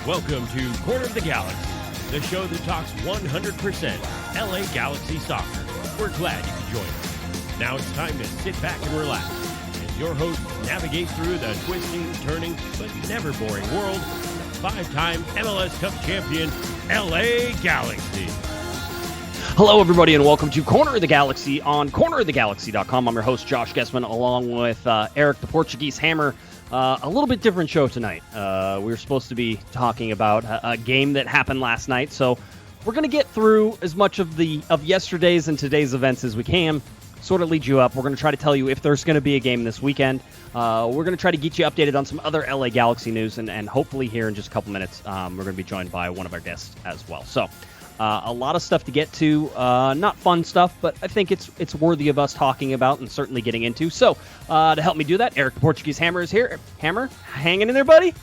Welcome to Corner of the Galaxy, the show that talks 100% LA Galaxy soccer. We're glad you could join us. Now it's time to sit back and relax as your host navigates through the twisting, turning, but never boring world of five-time MLS Cup champion LA Galaxy. Hello, everybody, and welcome to Corner of the Galaxy on cornerofthegalaxy.com. I'm your host, Josh Guesman, along with Eric, the Portuguese Hammer. A little bit different show tonight. We were supposed to be talking about a game that happened last night, so we're going to get through as much of yesterday's and today's events as we can, sort of lead you up. We're going to try to tell you if there's going to be a game this weekend. We're going to try to get you updated on some other LA Galaxy news, and hopefully here in just a couple minutes, we're going to be joined by one of our guests as well. So a lot of stuff to get to, not fun stuff, but I think it's worthy of us talking about and certainly getting into. So to help me do that, Eric, the Portuguese Hammer, is here. Hammer, hanging in there, buddy?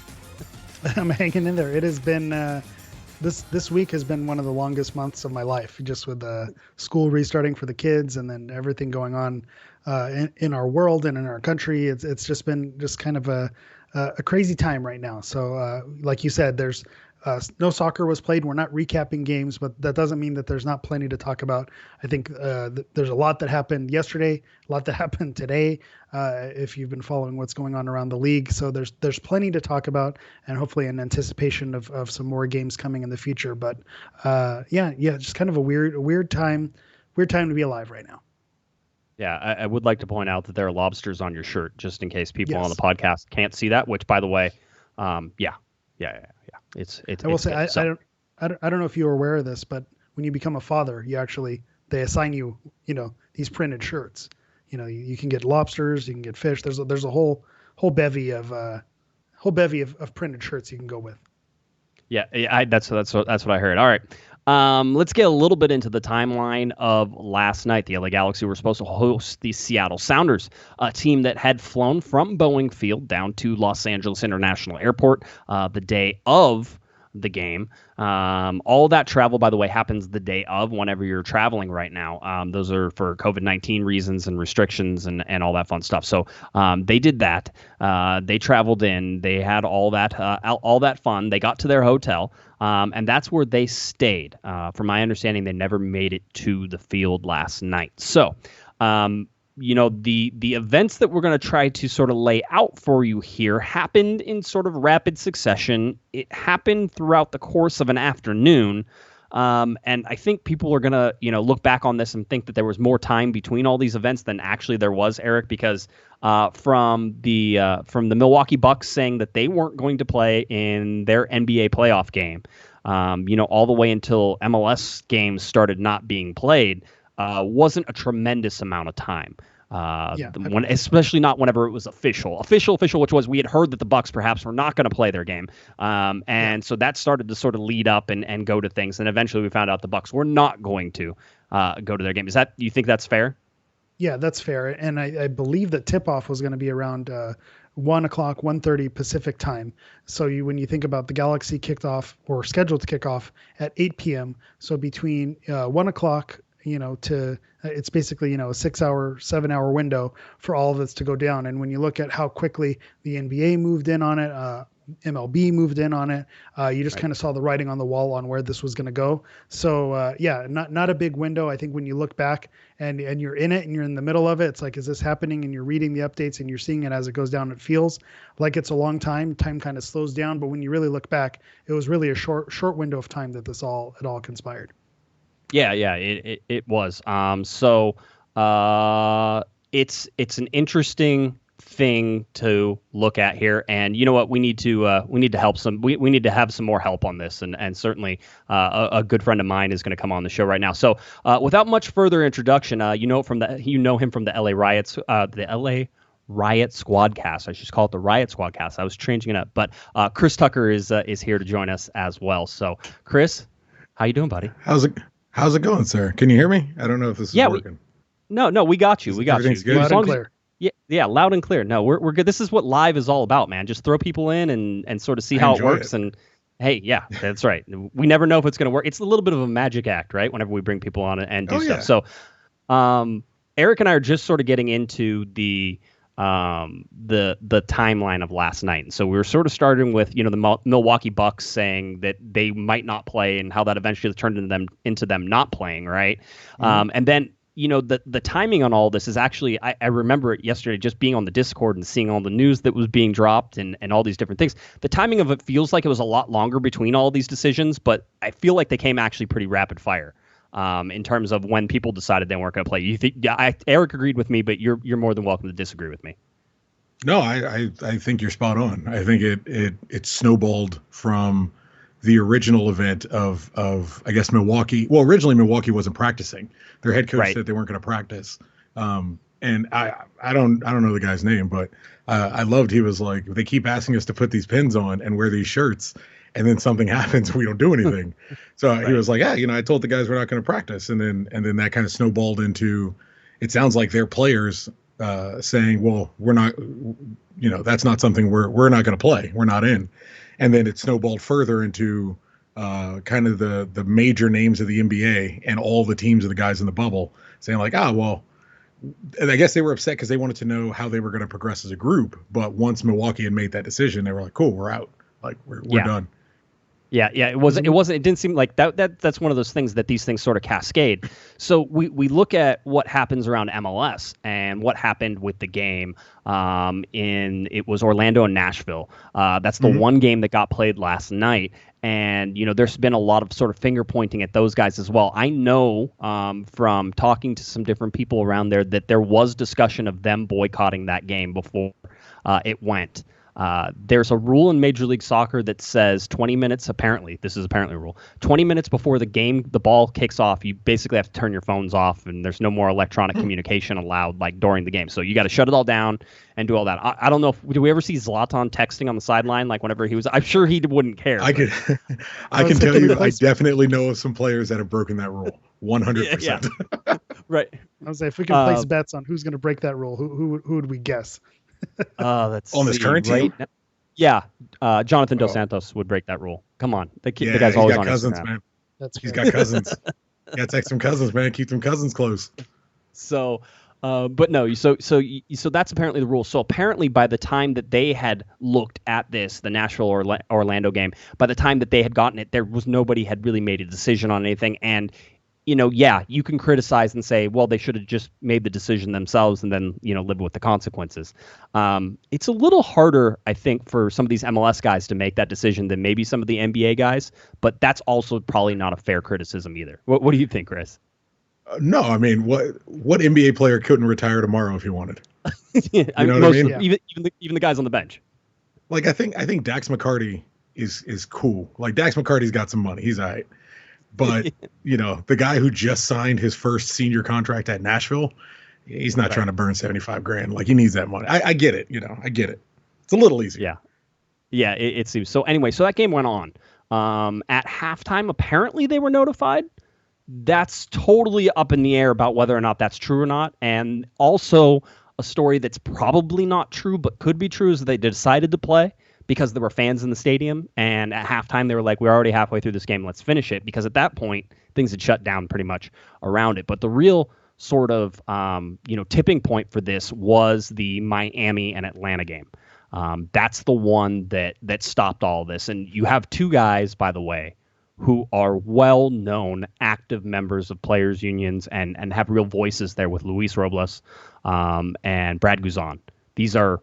I'm hanging in there. It has been this week has been one of the longest months of my life, just with school restarting for the kids and then everything going on in our world and in our country. It's just been kind of a crazy time right now. So like you said, there's no soccer was played. We're not recapping games, but that doesn't mean that there's not plenty to talk about. I think there's a lot that happened yesterday, a lot that happened today, if you've been following what's going on around the league. So there's plenty to talk about, and hopefully in anticipation of some more games coming in the future. But yeah, just kind of a weird time to be alive right now. Yeah, I would like to point out that there are lobsters on your shirt, just in case people on the podcast can't see that, which, by the way, yeah. I will say, I don't know if you were aware of this, but when you become a father, they assign you, these printed shirts. You can get lobsters, you can get fish. There's a whole bevy of printed shirts you can go with. Yeah, that's what I heard. All right. Let's get a little bit into the timeline of last night. The LA Galaxy were supposed to host the Seattle Sounders, a team that had flown from Boeing Field down to Los Angeles International Airport the day of the game. All that travel, by the way, happens the day of whenever you're traveling right now. Those are for COVID-19 reasons and restrictions and all that fun stuff. So they did that. They traveled in. They had all that fun. They got to their hotel. And that's where they stayed. From my understanding, they never made it to the field last night. So, the events that we're going to try to sort of lay out for you here happened in sort of rapid succession. It happened throughout the course of an afternoon. And I think people are going to, look back on this and think that there was more time between all these events than actually there was, Eric, because from the Milwaukee Bucks saying that they weren't going to play in their NBA playoff game, all the way until MLS games started not being played, wasn't a tremendous amount of time. Especially not whenever it was official, which was we had heard that the Bucks perhaps were not going to play their game. So that started to sort of lead up and go to things. And eventually we found out the Bucks were not going to go to their game. You think that's fair? Yeah, that's fair. And I believe that tip-off was going to be around 1 o'clock, 1:30 Pacific time. So when you think about the Galaxy kicked off or scheduled to kick off at 8 p.m. So between 1 o'clock, it's basically, a 7-hour window for all of this to go down. And when you look at how quickly the NBA moved in on it, MLB moved in on it, you just kind of saw the writing on the wall on where this was going to go. So not a big window. I think when you look back and you're in it and you're in the middle of it, it's like, is this happening? And you're reading the updates and you're seeing it as it goes down. It feels like it's a long time. Time kind of slows down. But when you really look back, it was really a short window of time that it all conspired. Yeah, it was. It's an interesting thing to look at here, and you know what, we need to have some more help on this, and certainly a good friend of mine is going to come on the show right now. So without much further introduction, you know him from the LA Riots, the LA Riot Squadcast. I should call it the Riot Squadcast. I was changing it up, but Chris Tucker is here to join us as well. So Chris, how you doing, buddy? How's it going, sir? Can you hear me? I don't know if this is working. No, we got you. We got you. Good? Loud and clear. Yeah, loud and clear. No, we're good. This is what live is all about, man. Just throw people in and sort of see how it works. And hey, yeah, that's right. We never know if it's going to work. It's a little bit of a magic act, right? Whenever we bring people on and do stuff. Yeah. So, Eric and I are just sort of getting into the the timeline of last night. And so we were sort of starting with, the Milwaukee Bucks saying that they might not play and how that eventually turned into them not playing, right? Mm-hmm. And then, the timing on all this is actually, I remember it yesterday, just being on the Discord and seeing all the news that was being dropped and all these different things. The timing of it feels like it was a lot longer between all these decisions, but I feel like they came actually pretty rapid fire. In terms of when people decided they weren't going to play. You think Eric agreed with me, but you're more than welcome to disagree with me. No, I think you're spot on. I think it snowballed from the original event of I guess Milwaukee. Well, originally Milwaukee wasn't practicing. Their head coach said they weren't going to practice. And I don't know the guy's name, but I loved, he was like, they keep asking us to put these pins on and wear these shirts, and then something happens, we don't do anything. So he was like, I told the guys we're not going to practice. And then that kind of snowballed into, it sounds like their players saying, well, we're not, that's not something we're not going to play. We're not in. And then it snowballed further into kind of the major names of the NBA and all the teams of the guys in the bubble saying like, well, and I guess they were upset because they wanted to know how they were going to progress as a group. But once Milwaukee had made that decision, they were like, cool, we're out. Like we're done. Yeah. It didn't seem like that's one of those things that these things sort of cascade. So we look at what happens around MLS and what happened with the game it was Orlando and Nashville. That's the one game that got played last night. And, there's been a lot of sort of finger pointing at those guys as well. I know from talking to some different people around there that there was discussion of them boycotting that game before it went. There's a rule in Major League Soccer that says 20 minutes, this is apparently a rule, 20 minutes before the ball kicks off, you basically have to turn your phones off and there's no more electronic communication allowed like during the game. So you got to shut it all down and do all that. I don't know do we ever see Zlatan texting on the sideline like whenever I'm sure he wouldn't care. I can tell you, I definitely know of some players that have broken that rule. 100%. Yeah. Right. I was like, if we can place bets on who's going to break that rule, who would we guess? That's on this current team. Yeah, Jonathan Dos Santos would break that rule. Come on, the guy's always on cousins, Instagram. Man. He's got cousins. Yeah, text some cousins, man. Keep them cousins close. So, but no. So that's apparently the rule. So apparently, by the time that they had looked at this, the Nashville Orlando game, by the time that they had gotten it, nobody had really made a decision on anything. And you can criticize and say, well, they should have just made the decision themselves and then, live with the consequences. It's a little harder, I think, for some of these MLS guys to make that decision than maybe some of the NBA guys, but that's also probably not a fair criticism either. What do you think, Chris? No, I mean, what NBA player couldn't retire tomorrow if he wanted? I mean? Yeah. Even the guys on the bench. Like, I think Dax McCarty is cool. Like, Dax McCarty's got some money. He's all right. But, the guy who just signed his first senior contract at Nashville, he's not trying to burn $75,000. Like, he needs that money. I get it. I get it. It's a little easier. Yeah. Yeah, it seems. So anyway, so that game went on. At halftime, apparently they were notified. That's totally up in the air about whether or not that's true or not. And also a story that's probably not true, but could be true, is that they decided to play because there were fans in the stadium, and at halftime they were like, we're already halfway through this game, let's finish it, because at that point things had shut down pretty much around it. But the real sort of tipping point for this was the Miami and Atlanta game. That's the one that stopped all this. And you have two guys, by the way, who are well-known active members of players' unions and have real voices there with Luis Robles and Brad Guzan. These are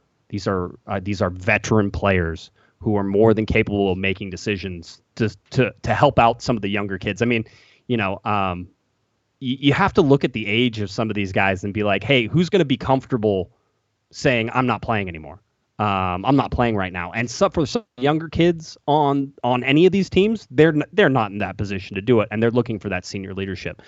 veteran players who are more than capable of making decisions to help out some of the younger kids. I mean, you have to look at the age of some of these guys and be like, hey, who's going to be comfortable saying I'm not playing anymore? I'm not playing right now. And so for some younger kids on any of these teams, they're not in that position to do it, and they're looking for that senior leadership.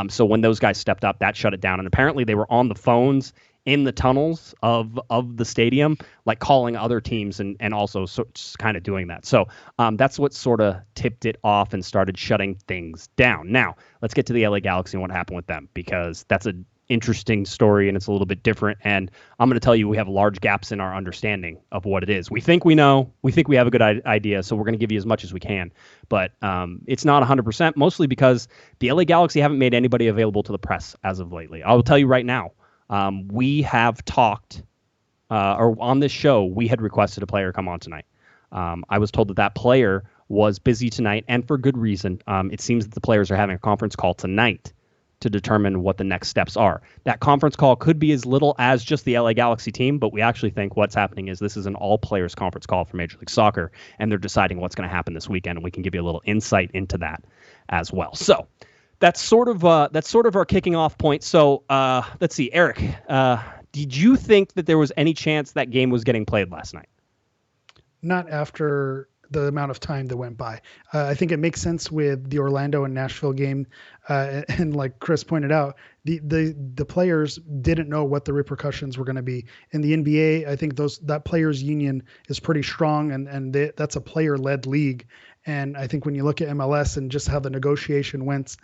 So when those guys stepped up, that shut it down. And apparently they were on the phones in the tunnels of the stadium, like calling other teams and also just kind of doing that. So that's what sort of tipped it off and started shutting things down. Now, let's get to the LA Galaxy and what happened with them, because that's an interesting story and it's a little bit different. And I'm going to tell you, we have large gaps in our understanding of what it is. We think we know, we think we have a good idea, so we're going to give you as much as we can. But it's not 100%, mostly because the LA Galaxy haven't made anybody available to the press as of lately. I will tell you right now, we have talked or on this show, we had requested a player come on tonight. I was told that player was busy tonight, and for good reason. It seems that the players are having a conference call tonight to determine what the next steps are. That conference call could be as little as just the LA Galaxy team, but we actually think what's happening is this is an all-players conference call for Major League Soccer, and they're deciding what's going to happen this weekend, and we can give you a little insight into that as well. So that's sort of our kicking off point. So let's see, Eric, did you think that there was any chance that game was getting played last night? Not after the amount of time that went by. I think it makes sense with the Orlando and Nashville game. And like Chris pointed out, the players didn't know what the repercussions were going to be. In the NBA, I think that players union is pretty strong, and that's a player-led league. And I think when you look at MLS and just how the negotiation went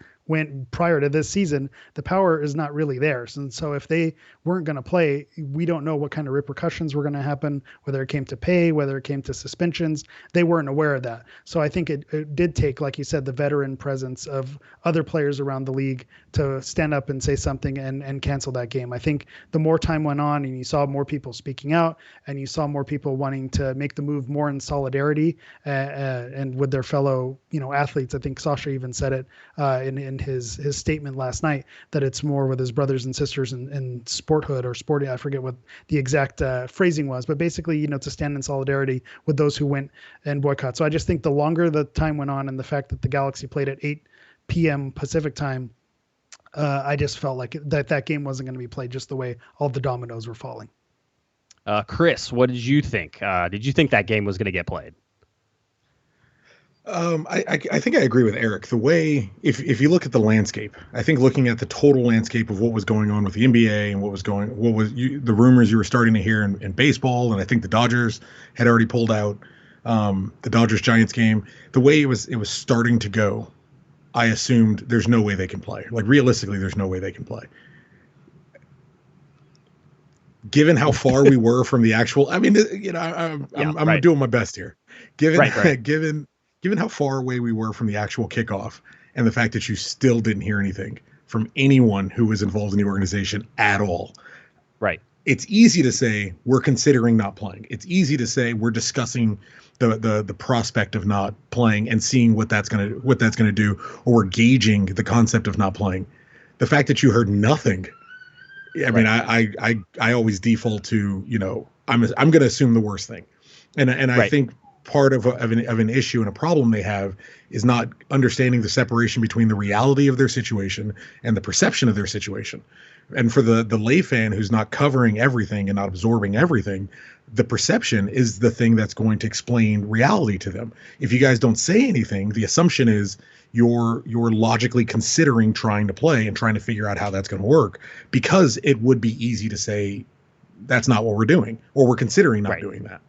prior to this season, the power is not really theirs. And so if they weren't going to play, we don't know what kind of repercussions were going to happen, whether it came to pay, whether it came to suspensions. They weren't aware of that. So I think it did take, like you said, the veteran presence of other players around the league to stand up and say something and cancel that game. I think the more time went on and you saw more people speaking out and you saw more people wanting to make the move more in solidarity and with their fellow, athletes. I think Sasha even said it in his statement last night, that it's more with his brothers and sisters in sporthood or sporting. I forget what the exact phrasing was, but basically, to stand in solidarity with those who went and boycott. So I just think the longer the time went on and the fact that the Galaxy played at 8 p.m. Pacific time, I just felt like that game wasn't going to be played just the way all the dominoes were falling. Chris, what did you think? Did you think that game was going to get played? I think I agree with Eric. The way, if you look at the landscape, I think looking at the total landscape of what was going on with the NBA and the rumors you were starting to hear in baseball, and I think the Dodgers had already pulled out the Dodgers-Giants game. The way it was starting to go, I assumed there's no way they can play. Like realistically, there's no way they can play. Given how far we were from the actual, I'm doing my best here. Given how far away we were from the actual kickoff and the fact that you still didn't hear anything from anyone who was involved in the organization at all. Right. It's easy to say we're considering not playing. It's easy to say we're discussing the prospect of not playing and seeing what that's going to do, or we're gauging the concept of not playing. The fact that you heard nothing, I mean, I always default to, I'm going to assume the worst thing. And I think part of an issue and a problem they have is not understanding the separation between the reality of their situation and the perception of their situation. And for the lay fan who's not covering everything and not absorbing everything, the perception is the thing that's going to explain reality to them. If you guys don't say anything, the assumption is you're logically considering trying to play and trying to figure out how that's going to work, because it would be easy to say that's not what we're doing, or we're considering not doing that.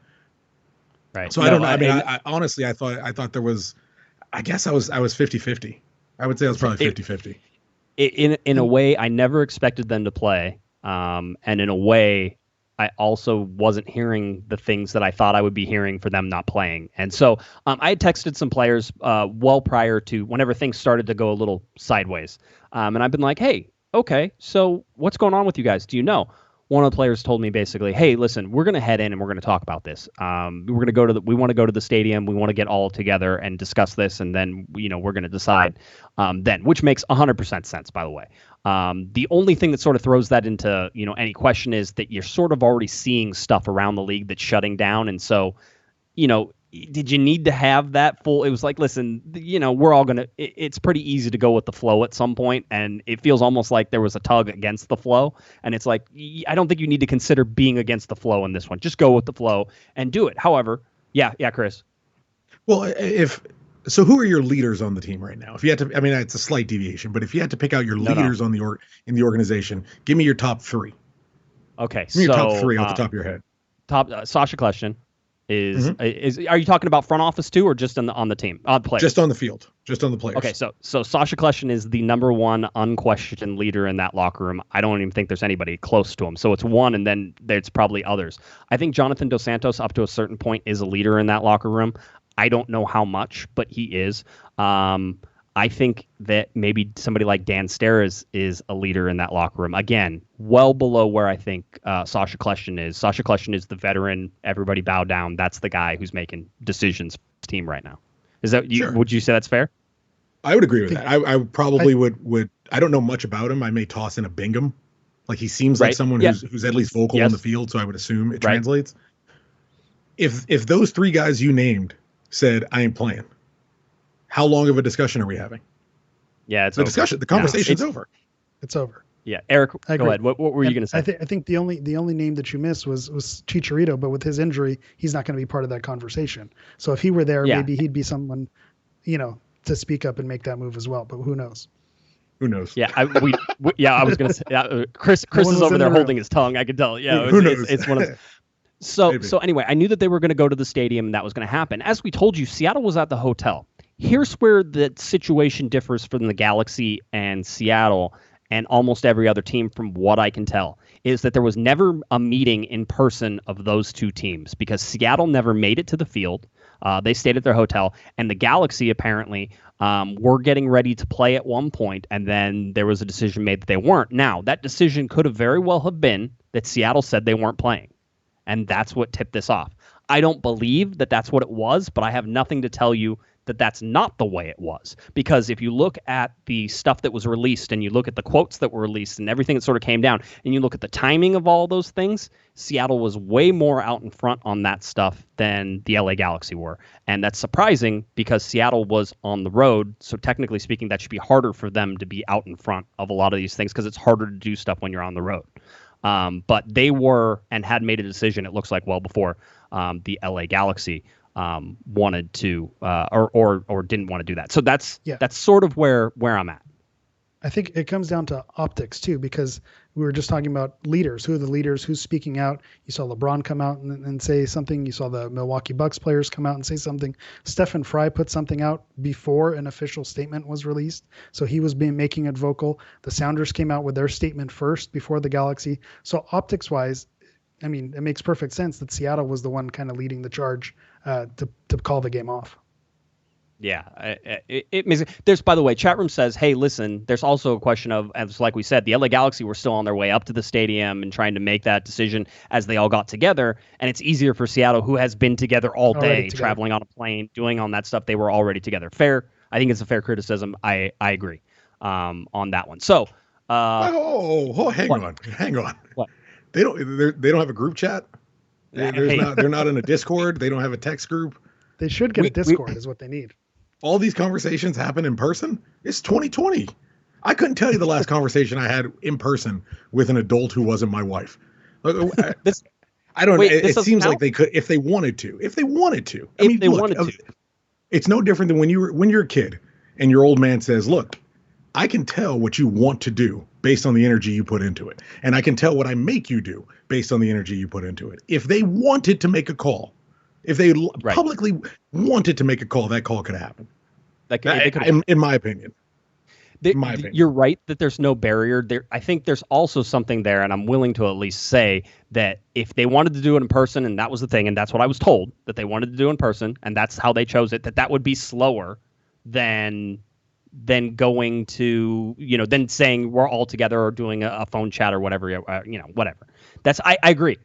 Right. So I don't know. I mean, I honestly, I thought there was, I guess I was 50-50. I would say I was probably 50-50. In a way, I never expected them to play. And in a way, I also wasn't hearing the things that I thought I would be hearing for them not playing. And so I had texted some players well prior to whenever things started to go a little sideways. And I've been like, hey, okay, so what's going on with you guys? Do you know? One of the players told me basically, hey, listen, we're going to head in and we're going to talk about this. We want to go to the stadium. We want to get all together and discuss this. And then, we're going to decide then, which makes 100% sense, by the way. The only thing that sort of throws that into, any question is that you're sort of already seeing stuff around the league that's shutting down. And so, did you need to have that full? It was like, listen, we're all going to, it's pretty easy to go with the flow at some point. And it feels almost like there was a tug against the flow. And it's like, I don't think you need to consider being against the flow in this one. Just go with the flow and do it. However, yeah, Chris. Well, so who are your leaders on the team right now? If you had to, I mean, it's a slight deviation, but if you had to pick out your leaders on in the organization, give me your top three. Okay. Give me your top three off the top of your head. Sasha Kljestan. Are you talking about front office too, or just on the team, players? Just on the field, just on the players. Okay, so Sasha Kljestan is the number one unquestioned leader in that locker room. I don't even think there's anybody close to him. So it's one, and then there's probably others. I think Jonathan Dos Santos, up to a certain point, is a leader in that locker room. I don't know how much, but he is. I think that maybe somebody like Dan Ster is a leader in that locker room. Again, well below where I think Sasha Kljestan is. Sasha Kljestan is the veteran. Everybody bow down. That's the guy who's making decisions for the team right now. Is that you? Sure. Would you say that's fair? I would agree with that. I probably would. I don't know much about him. I may toss in a Bingham. Like he seems like someone who's at least vocal on the field, so I would assume it translates. If those three guys you named said, I ain't playing, how long of a discussion are we having? Yeah, it's the discussion. The conversation's over. It's over. Yeah, Eric, go ahead. What were you going to say? I think the only name that you missed was Chicharito, but with his injury, he's not going to be part of that conversation. So if he were there, maybe he'd be someone, to speak up and make that move as well. But who knows? Who knows? Yeah, I was going to say, Chris is over there holding his tongue. I could tell. Yeah, who knows? It's one of. So anyway, I knew that they were going to go to the stadium and that was going to happen. As we told you, Seattle was at the hotel. Here's where the situation differs from the Galaxy and Seattle and almost every other team from what I can tell, is that there was never a meeting in person of those two teams because Seattle never made it to the field. They stayed at their hotel, and the Galaxy apparently were getting ready to play at one point, and then there was a decision made that they weren't. Now, that decision could have very well have been that Seattle said they weren't playing. And that's what tipped this off. I don't believe that that's what it was, but I have nothing to tell you that that's not the way it was. Because if you look at the stuff that was released and you look at the quotes that were released and everything that sort of came down, and you look at the timing of all those things, Seattle was way more out in front on that stuff than the LA Galaxy were. And that's surprising because Seattle was on the road. So technically speaking, that should be harder for them to be out in front of a lot of these things because it's harder to do stuff when you're on the road. But they were and had made a decision, it looks like, well before the LA Galaxy wanted to or didn't want to do that. So that's sort of where I'm at. I think it comes down to optics too, because we were just talking about leaders. Who are the leaders? Who's speaking out? You saw LeBron come out and say something. You saw the Milwaukee Bucks players come out and say something. Stephen Fry put something out before an official statement was released. So he was making it vocal. The Sounders came out with their statement first before the Galaxy. So optics wise, I mean, it makes perfect sense that Seattle was the one kind of leading the charge to call the game off. Yeah, it makes. There's, by the way, chat room says, hey, listen, there's also a question of, as like we said, the LA Galaxy were still on their way up to the stadium and trying to make that decision as they all got together. And it's easier for Seattle, who has been together all day, traveling on a plane, doing all that stuff. They were already together. Fair. I think it's a fair criticism. I agree on that one. So, hang on. What? They don't have a group chat. They're not in a Discord. They don't have a text group. They should get a Discord is what they need. All these conversations happen in person. It's 2020. I couldn't tell you the last conversation I had in person with an adult who wasn't my wife. I don't. It seems like they could if they wanted to. If they wanted to. I mean, it's no different than when you're a kid and your old man says, "Look, I can tell what you want to do based on the energy you put into it, and I can tell what I make you do based on the energy you put into it." If they wanted to make a call. If they publicly wanted to make a call, that call could happen. In my opinion. You're right that there's no barrier there. I think there's also something there, and I'm willing to at least say that if they wanted to do it in person, and that was the thing, and that's what I was told, that they wanted to do in person, and that's how they chose it, that would be slower than going to, than saying we're all together or doing a phone chat or whatever, whatever. I agree.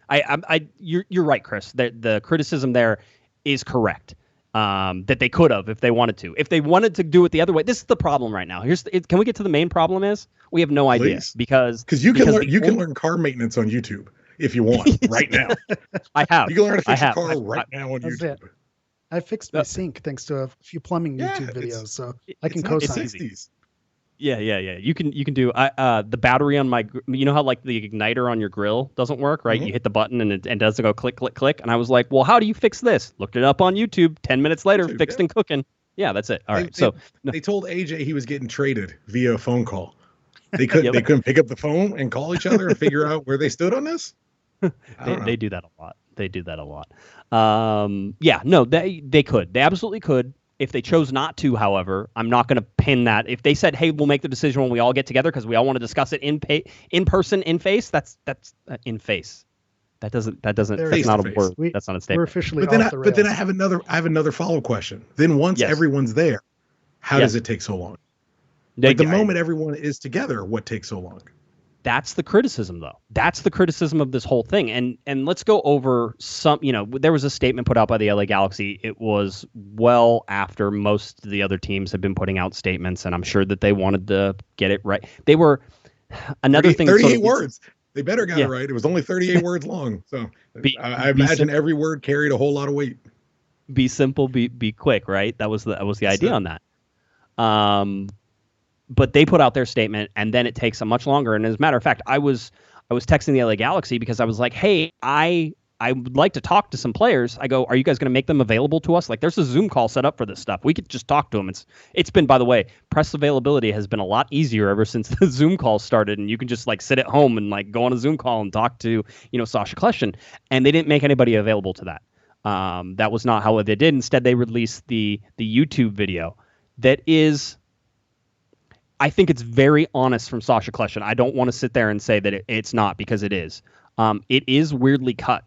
You're right, Chris. The criticism there is correct. That they could have if they wanted to. If they wanted to do it the other way, this is the problem right now. Can we get to the main problem? Is we have no idea because you can learn car maintenance on YouTube if you want right now. I have. You can learn how to fix your car right now on YouTube. I fixed my sink thanks to a few plumbing YouTube videos, so I can co-sign these. Yeah. You can do the battery on my. You know how like the igniter on your grill doesn't work, right? Mm-hmm. You hit the button and it doesn't go click, click, click. And I was like, well, how do you fix this? Looked it up on YouTube. 10 minutes later, fixed and cooking. Yeah, that's it. All right. They told AJ he was getting traded via a phone call. They couldn't pick up the phone and call each other and figure out where they stood on this. They do that a lot. They could. They absolutely could. If they chose not to, however, I'm not going to pin that. If they said, "Hey, we'll make the decision when we all get together because we all want to discuss it in person, in face," that's in face. That's not a word. That's not a statement. We're officially but then I have another follow-up question. Then once everyone's there, How does it take so long? Like the moment everyone is together, what takes so long? That's the criticism, though. That's the criticism of this whole thing. And let's go over some, there was a statement put out by the LA Galaxy. It was well after most of the other teams had been putting out statements, and I'm sure that they wanted to get it right. They were, another 38 thing. 38 words. They better got it right. It was only 38 words long. So I imagine every word carried a whole lot of weight. Be simple, be quick, right? That was the idea on that. But they put out their statement, and then it takes a much longer. And as a matter of fact, I was texting the LA Galaxy because I was like, hey, I would like to talk to some players. I go, are you guys going to make them available to us? Like, there's a Zoom call set up for this stuff. We could just talk to them. It's been, by the way, press availability has been a lot easier ever since the Zoom call started, and you can just like sit at home and like go on a Zoom call and talk to, Sasha Kljestan. And they didn't make anybody available to that. That was not how they did. Instead, they released the YouTube video that is, I think it's very honest from Sasha Kljestan. I don't want to sit there and say that it's not, because it is. It is weirdly cut.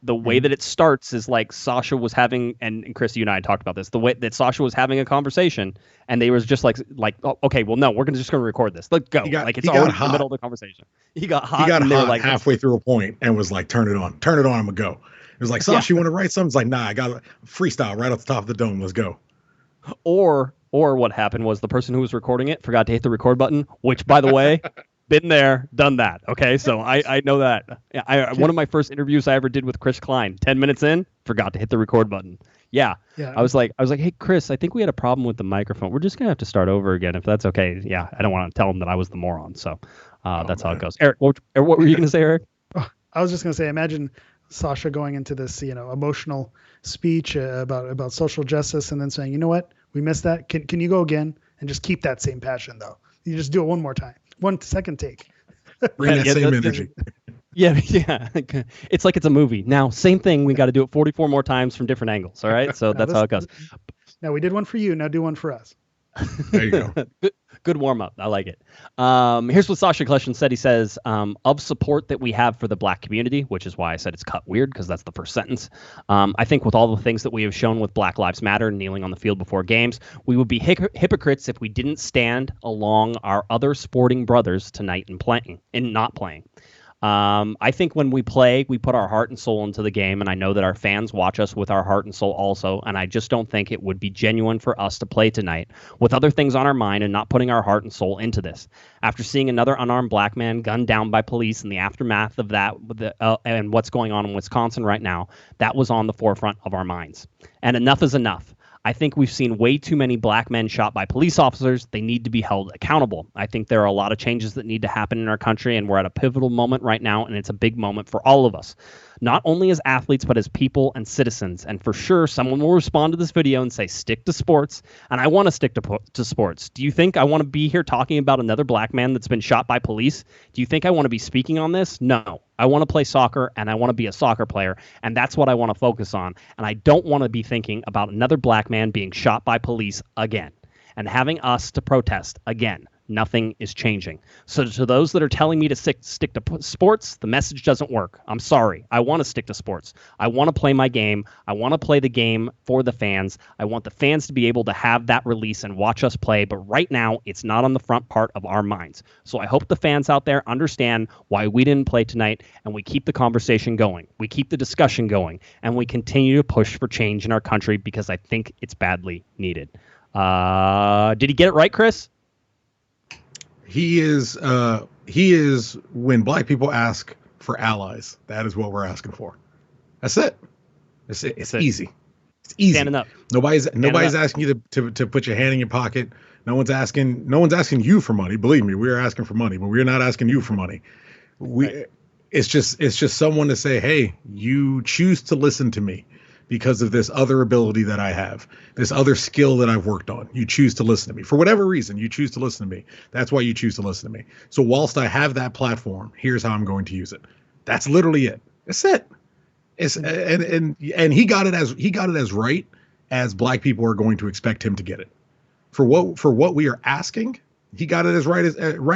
The way that it starts is like Sasha was having, and Chris, you and I talked about this, the way that Sasha was having a conversation, and they was just like, oh, okay, well, no, we're just going to record this. Let's go. It's already in the middle of the conversation. He got hot. He got hot like, halfway through a point and was like, turn it on, I'm going to go. It was like, Sasha, you want to write something? It's like, nah, I got a freestyle right off the top of the dome. Let's go. Or what happened was the person who was recording it forgot to hit the record button, which, by the way, been there, done that. Okay, so I know that. One of my first interviews I ever did with Chris Klein, 10 minutes in, forgot to hit the record button. Yeah. I was like, hey, Chris, I think we had a problem with the microphone. We're just gonna have to start over again if that's okay. Yeah, I don't want to tell him that I was the moron. So that's how it goes. Eric, what were you gonna say, Eric? I was just gonna say, imagine Sasha going into this, emotional speech about social justice, and then saying, you know what, we missed that. Can you go again and just keep that same passion though? You just do it one more time, 1 second take. Bring that same energy. Yeah. It's like it's a movie. Now, same thing. We got to do it 44 more times from different angles. All right. So that's how it goes. Now we did one for you. Now do one for us. There you go. Good warm up. I like it. Here's what Sasha Kljestan said. He says, of support that we have for the black community, which is why I said it's cut weird, because that's the first sentence. I think with all the things that we have shown with Black Lives Matter and kneeling on the field before games, we would be hypocrites if we didn't stand along our other sporting brothers tonight and not playing. I think when we play, we put our heart and soul into the game, and I know that our fans watch us with our heart and soul also, and I just don't think it would be genuine for us to play tonight with other things on our mind and not putting our heart and soul into this. After seeing another unarmed black man gunned down by police in the aftermath of that and what's going on in Wisconsin right now, that was on the forefront of our minds. And enough is enough. I think we've seen way too many black men shot by police officers. They need to be held accountable. I think there are a lot of changes that need to happen in our country, and we're at a pivotal moment right now, and it's a big moment for all of us, not only as athletes, but as people and citizens. And for sure, someone will respond to this video and say, stick to sports, and I want to stick to sports. Do you think I want to be here talking about another black man that's been shot by police? Do you think I want to be speaking on this? No. I want to play soccer, and I want to be a soccer player, and that's what I want to focus on. And I don't want to be thinking about another black man being shot by police again and having us to protest again. Nothing is changing. So to those that are telling me to stick to sports, the message doesn't work. I'm sorry. I want to stick to sports. I want to play my game. I want to play the game for the fans. I want the fans to be able to have that release and watch us play. But right now, it's not on the front part of our minds. So I hope the fans out there understand why we didn't play tonight, and we keep the conversation going. We keep the discussion going, and we continue to push for change in our country, because I think it's badly needed. Did he get it right, Chris? He is when black people ask for allies, that is what we're asking for. That's it. It's easy. It's easy. Standing up. Nobody's asking you to put your hand in your pocket. No one's asking you for money. Believe me, we are asking for money, but we're not asking you for money. It's just someone to say, hey, you choose to listen to me because of this other ability that I have, this other skill that I've worked on. You choose to listen to me. For whatever reason, you choose to listen to me. That's why you choose to listen to me. So whilst I have that platform, here's how I'm going to use it. That's literally it. That's it. And he got it as right as black people are going to expect him to get it. For what we are asking, he got it as right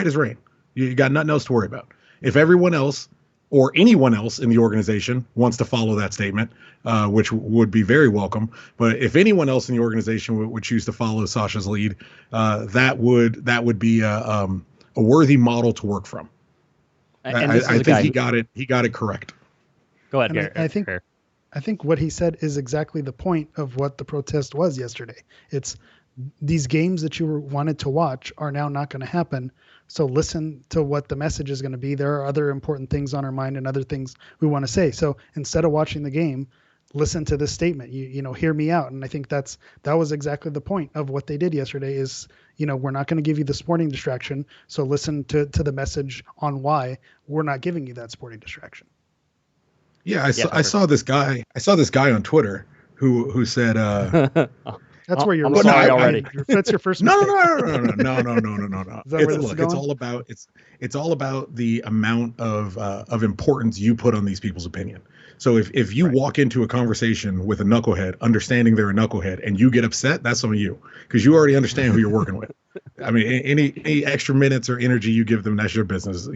as rain. You got nothing else to worry about. If everyone else or anyone else in the organization wants to follow that statement, which would be very welcome. But if anyone else in the organization would choose to follow Sasha's lead, that would be a worthy model to work from. I think he got it correct. Go ahead, Gary. I think what he said is exactly the point of what the protest was yesterday. It's these games that you wanted to watch are now not going to happen. So listen to what the message is going to be. There are other important things on our mind and other things we want to say. So instead of watching the game, listen to this statement. You know, hear me out. And I think that was exactly the point of what they did yesterday is, you know, we're not going to give you the sporting distraction. So listen to the message on why we're not giving you that sporting distraction. Yeah, I saw this guy on Twitter who said that's where you're already. That's your first no. It's all about the amount of importance you put on these people's opinion. So if you walk into a conversation with a knucklehead, understanding they're a knucklehead, and you get upset, that's on you because you already understand who you're working with. I mean, any extra minutes or energy you give them, that's your business.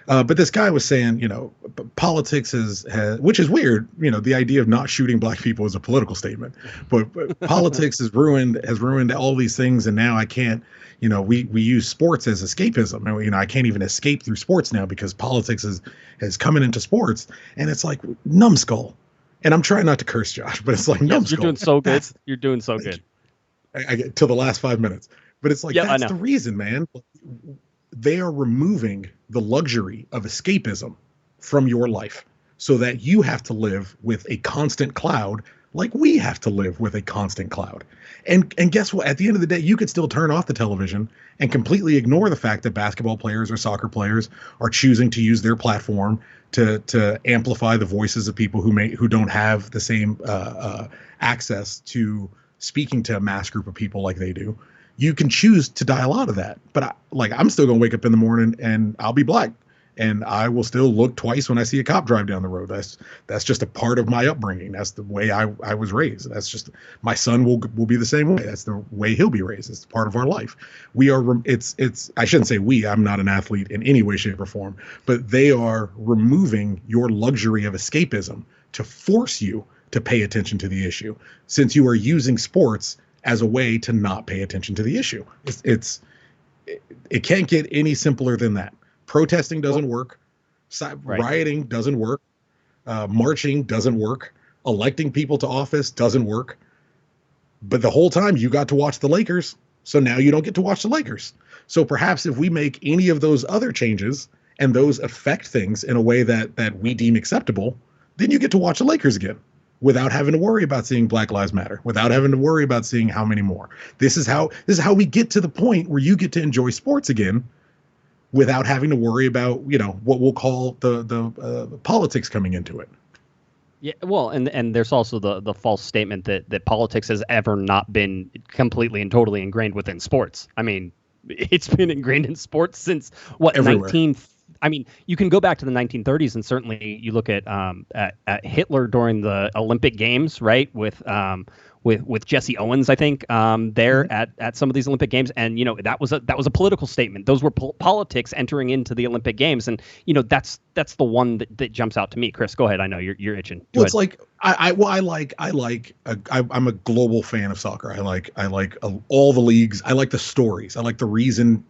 But this guy was saying, you know, politics has, which is weird. You know, the idea of not shooting black people is a political statement, but politics has ruined all these things. And now I can't, you know, we use sports as escapism. And, you know, I can't even escape through sports now because politics has coming into sports. And it's like numbskull. And I'm trying not to curse, Josh, but it's like numbskull. You're doing so good. You're doing so good. I get till the last 5 minutes, but it's like, that's the reason, man. They are removing the luxury of escapism from your life so that you have to live with a constant cloud like we have to live with a constant cloud. And guess what? At the end of the day, you could still turn off the television and completely ignore the fact that basketball players or soccer players are choosing to use their platform to amplify the voices of people who don't have the same access to speaking to a mass group of people like they do. You can choose to dial out of that. But I'm still going to wake up in the morning and I'll be black. And I will still look twice when I see a cop drive down the road. That's just a part of my upbringing. That's the way I was raised. That's just, my son will be the same way. That's the way he'll be raised. It's part of our life. I shouldn't say we, I'm not an athlete in any way, shape or form, but they are removing your luxury of escapism to force you to pay attention to the issue, since you are using sports as a way to not pay attention to the issue. It can't get any simpler than that. Protesting doesn't work. Rioting doesn't work. Marching doesn't work. Electing people to office doesn't work. But the whole time you got to watch the Lakers, so now you don't get to watch the Lakers. So perhaps if we make any of those other changes and those affect things in a way that we deem acceptable, then you get to watch the Lakers again, without having to worry about seeing Black Lives Matter, without having to worry about seeing how many more. This is how we get to the point where you get to enjoy sports again without having to worry about, you know, what we'll call the politics coming into it. Yeah, well, and there's also the false statement that politics has ever not been completely and totally ingrained within sports. I mean, it's been ingrained in sports since everywhere. I mean, you can go back to the 1930s, and certainly you look at Hitler during the Olympic Games, right? With Jesse Owens, I think, there at some of these Olympic Games, and you know that was a political statement. Those were politics entering into the Olympic Games, and you know that's the one that jumps out to me. Chris, go ahead. I know you're itching. Well, it's like I'm a global fan of soccer. I like all the leagues. I like the stories. I like the reason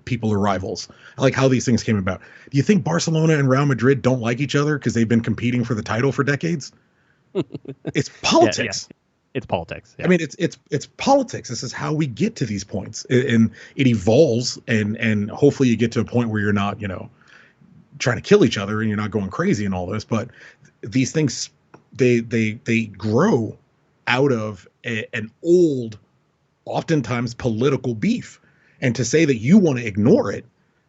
people are rivals. I like how these things came about. Do you think Barcelona and Real Madrid don't like each other because they've been competing for the title for decades? It's politics. Yeah. It's politics. Yeah. I mean, it's politics. This is how we get to these points, and it evolves, and hopefully you get to a point where you're not, you know, trying to kill each other and you're not going crazy and all this. But these things, they grow out of an old, oftentimes political beef, and to say that you want to ignore it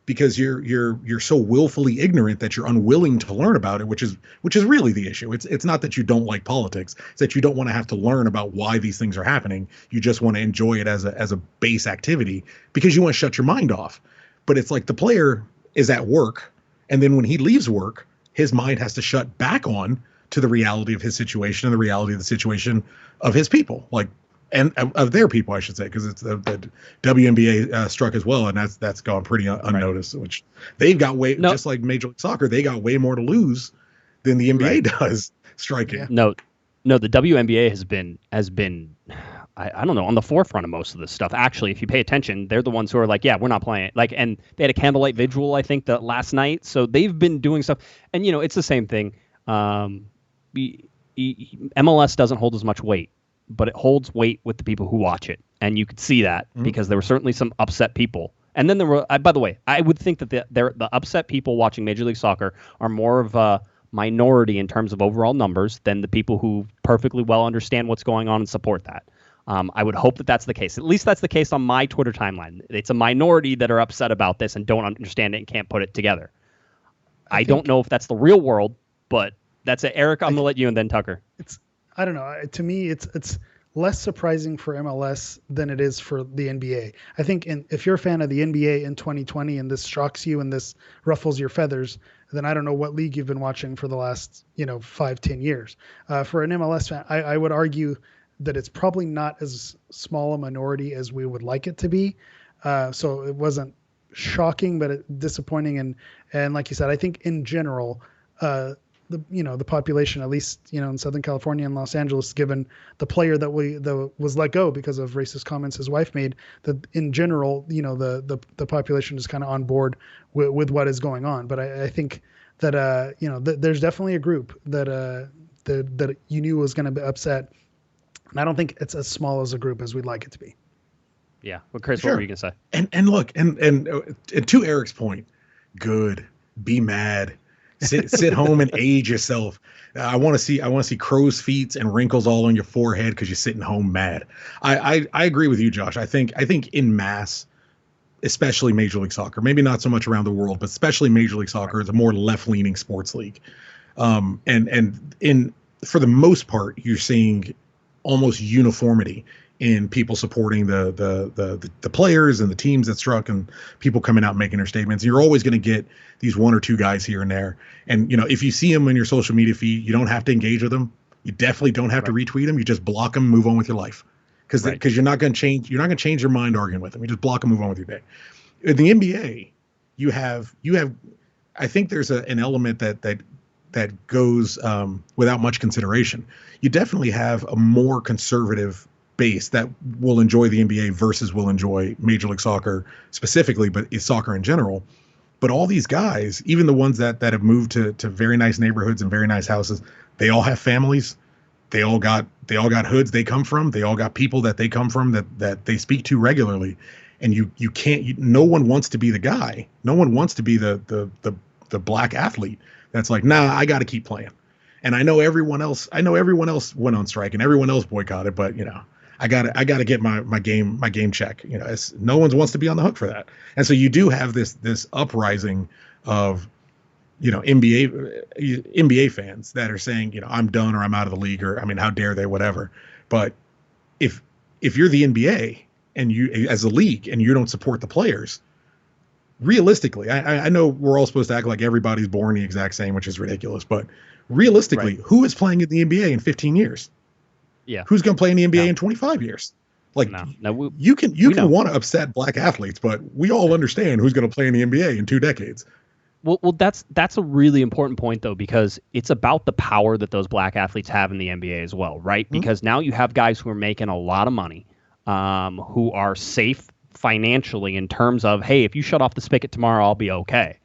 because you're so willfully ignorant that you're unwilling to learn about it, which is really the issue. It's not that you don't like politics; it's that you don't want to have to learn about why these things are happening. You just want to enjoy it as a base activity because you want to shut your mind off. But it's like the player is at work, and then when he leaves work, his mind has to shut back on to the reality of his situation and the reality of the situation of his people. Like and of their people, I should say, because it's the WNBA struck as well, and that's gone pretty unnoticed. Right. Which they've got just like Major League Soccer, they got way more to lose than the NBA does striking. Yeah. No, the WNBA has been I don't know, on the forefront of most of this stuff. Actually, if you pay attention, they're the ones who are like, yeah, we're not playing. Like, and they had a candlelight vigil, I think, the last night. So they've been doing stuff, and it's the same thing. MLS doesn't hold as much weight, but it holds weight with the people who watch it. And you could see that because there were certainly some upset people. And then there were, by the way, I would think that the upset people watching Major League Soccer are more of a minority in terms of overall numbers than the people who perfectly well understand what's going on and support that. I would hope that that's the case. At least that's the case on my Twitter timeline. It's a minority that are upset about this and don't understand it and can't put it together. I don't know if that's the real world, but that's it. Eric, I'm going to let you and then Tucker. I don't know. To me, it's less surprising for MLS than it is for the NBA. I think if you're a fan of the NBA in 2020 and this shocks you and this ruffles your feathers, then I don't know what league you've been watching for the last 5-10 years. For an MLS fan, I would argue that it's probably not as small a minority as we would like it to be. So it wasn't shocking, but disappointing. And like you said, I think in general, the population, at least, in Southern California and Los Angeles, given the player that was let go because of racist comments his wife made, that in general, the population is kind of on board with what is going on. But I think that, there's definitely a group that you knew was going to be upset. And I don't think it's as small as a group as we'd like it to be. Yeah. Well, Chris, What were you going to say? And look, and to Eric's point, good, be mad. Sit home and age yourself. I want to see crow's feet and wrinkles all on your forehead because you're sitting home mad. I agree with you, Josh. I think in mass, especially Major League Soccer, maybe not so much around the world, but especially Major League Soccer is a more left-leaning sports league. And for the most part, you're seeing almost uniformity in people supporting the players and the teams that struck and people coming out making their statements. You're always going to get these one or two guys here and there. And, if you see them in your social media feed, you don't have to engage with them. You definitely don't have to retweet them. You just block them, move on with your life. Because you're not going to change your mind arguing with them. You just block them, move on with your day. In the NBA, you have, I think there's an element that goes without much consideration. You definitely have a more conservative base that will enjoy the NBA versus will enjoy Major League Soccer specifically, but it's soccer in general. But all these guys, even the ones that have moved to very nice neighborhoods and very nice houses, they all have families. They all got hoods they come from. They all got people that they come from that they speak to regularly. And you can't. No one wants to be the guy. No one wants to be the black athlete that's like, nah, I got to keep playing. And I know everyone else went on strike and everyone else boycotted, but I gotta get my game check. No one wants to be on the hook for that. And so you do have this uprising of, NBA fans that are saying, I'm done or I'm out of the league or, how dare they, whatever. But if you're the NBA and you as a league and you don't support the players, realistically, I know we're all supposed to act like everybody's born the exact same, which is ridiculous, but realistically, who is playing in the NBA in 15 years? Yeah. Who's going to play in the NBA in 25 years? Like, you can want to upset black athletes, but we all understand who's going to play in the NBA in 2 decades. Well, that's a really important point, though, because it's about the power that those black athletes have in the NBA as well, right? Mm-hmm. Because now you have guys who are making a lot of money, who are safe financially in terms of, hey, if you shut off the spigot tomorrow, I'll be okay.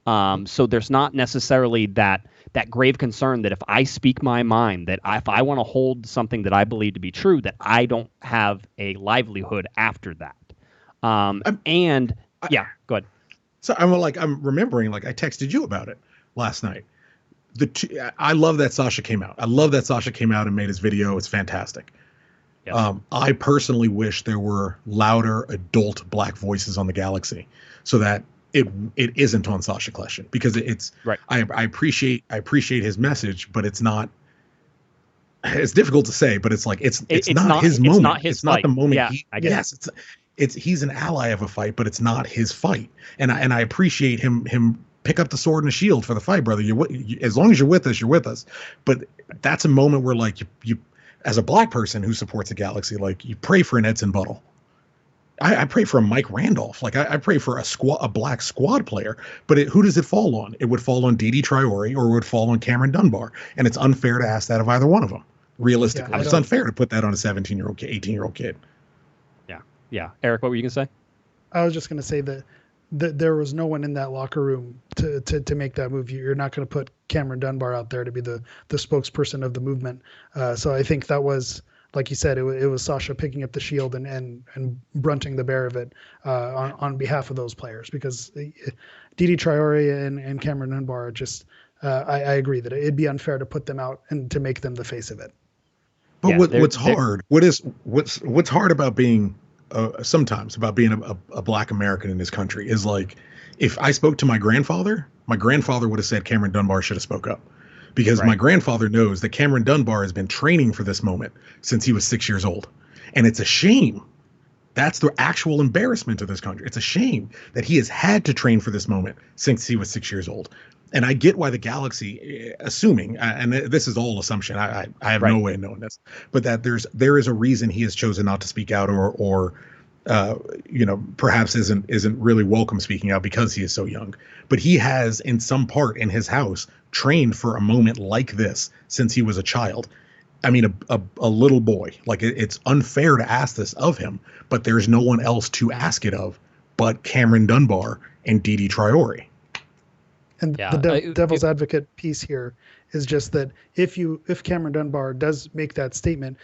So there's not necessarily that grave concern that if I speak my mind, that if I want to hold something that I believe to be true, that I don't have a livelihood after that. Go ahead. So I'm remembering, I texted you about it last night. I love that Sasha came out. I love that Sasha came out and made his video. It's fantastic. Yes. I personally wish there were louder adult black voices on the Galaxy so that it isn't on Sasha Kljestan, because it's right. I appreciate his message, but it's not. It's difficult to say, but it's not his moment. It's not the moment. Yeah, he's an ally of a fight, but it's not his fight. And I appreciate him pick up the sword and the shield for the fight, brother. As long as you're with us, you're with us. But that's a moment where as a black person who supports the Galaxy, like, you pray for an Edson Buttle. I pray for a Mike Randolph. Like, I pray for a black squad player. But who does it fall on? It would fall on Didi Traore, or it would fall on Cameron Dunbar. And it's unfair to ask that of either one of them. Realistically, it's unfair to put that on a 17-year-old kid, 18-year-old kid. Yeah. Eric, what were you going to say? I was just going to say that there was no one in that locker room to make that move. You're not going to put Cameron Dunbar out there to be the spokesperson of the movement. So I think that was, like you said, it was Sasha picking up the shield and brunting the bear of it on behalf of those players, because Didi Traore and Cameron Dunbar are just, I agree that it'd be unfair to put them out and to make them the face of it. But what's hard about being sometimes about being a black American in this country is, like, if I spoke to my grandfather would have said Cameron Dunbar should have spoke up, because my grandfather knows that Cameron Dunbar has been training for this moment since he was 6 years old. And it's a shame. That's the actual embarrassment of this country. It's a shame that he has had to train for this moment since he was 6 years old. And I get why the Galaxy, assuming, and this is all assumption, I have no way of knowing this, but that there is a reason he has chosen not to speak out, or perhaps isn't really welcome speaking out because he is so young. But he has, in some part in his house, trained for a moment like this since he was a child. I mean, a little boy. Like, it's unfair to ask this of him, but there's no one else to ask it of but Cameron Dunbar and Didi Traore. And the devil's advocate piece here is just that if Cameron Dunbar does make that statement,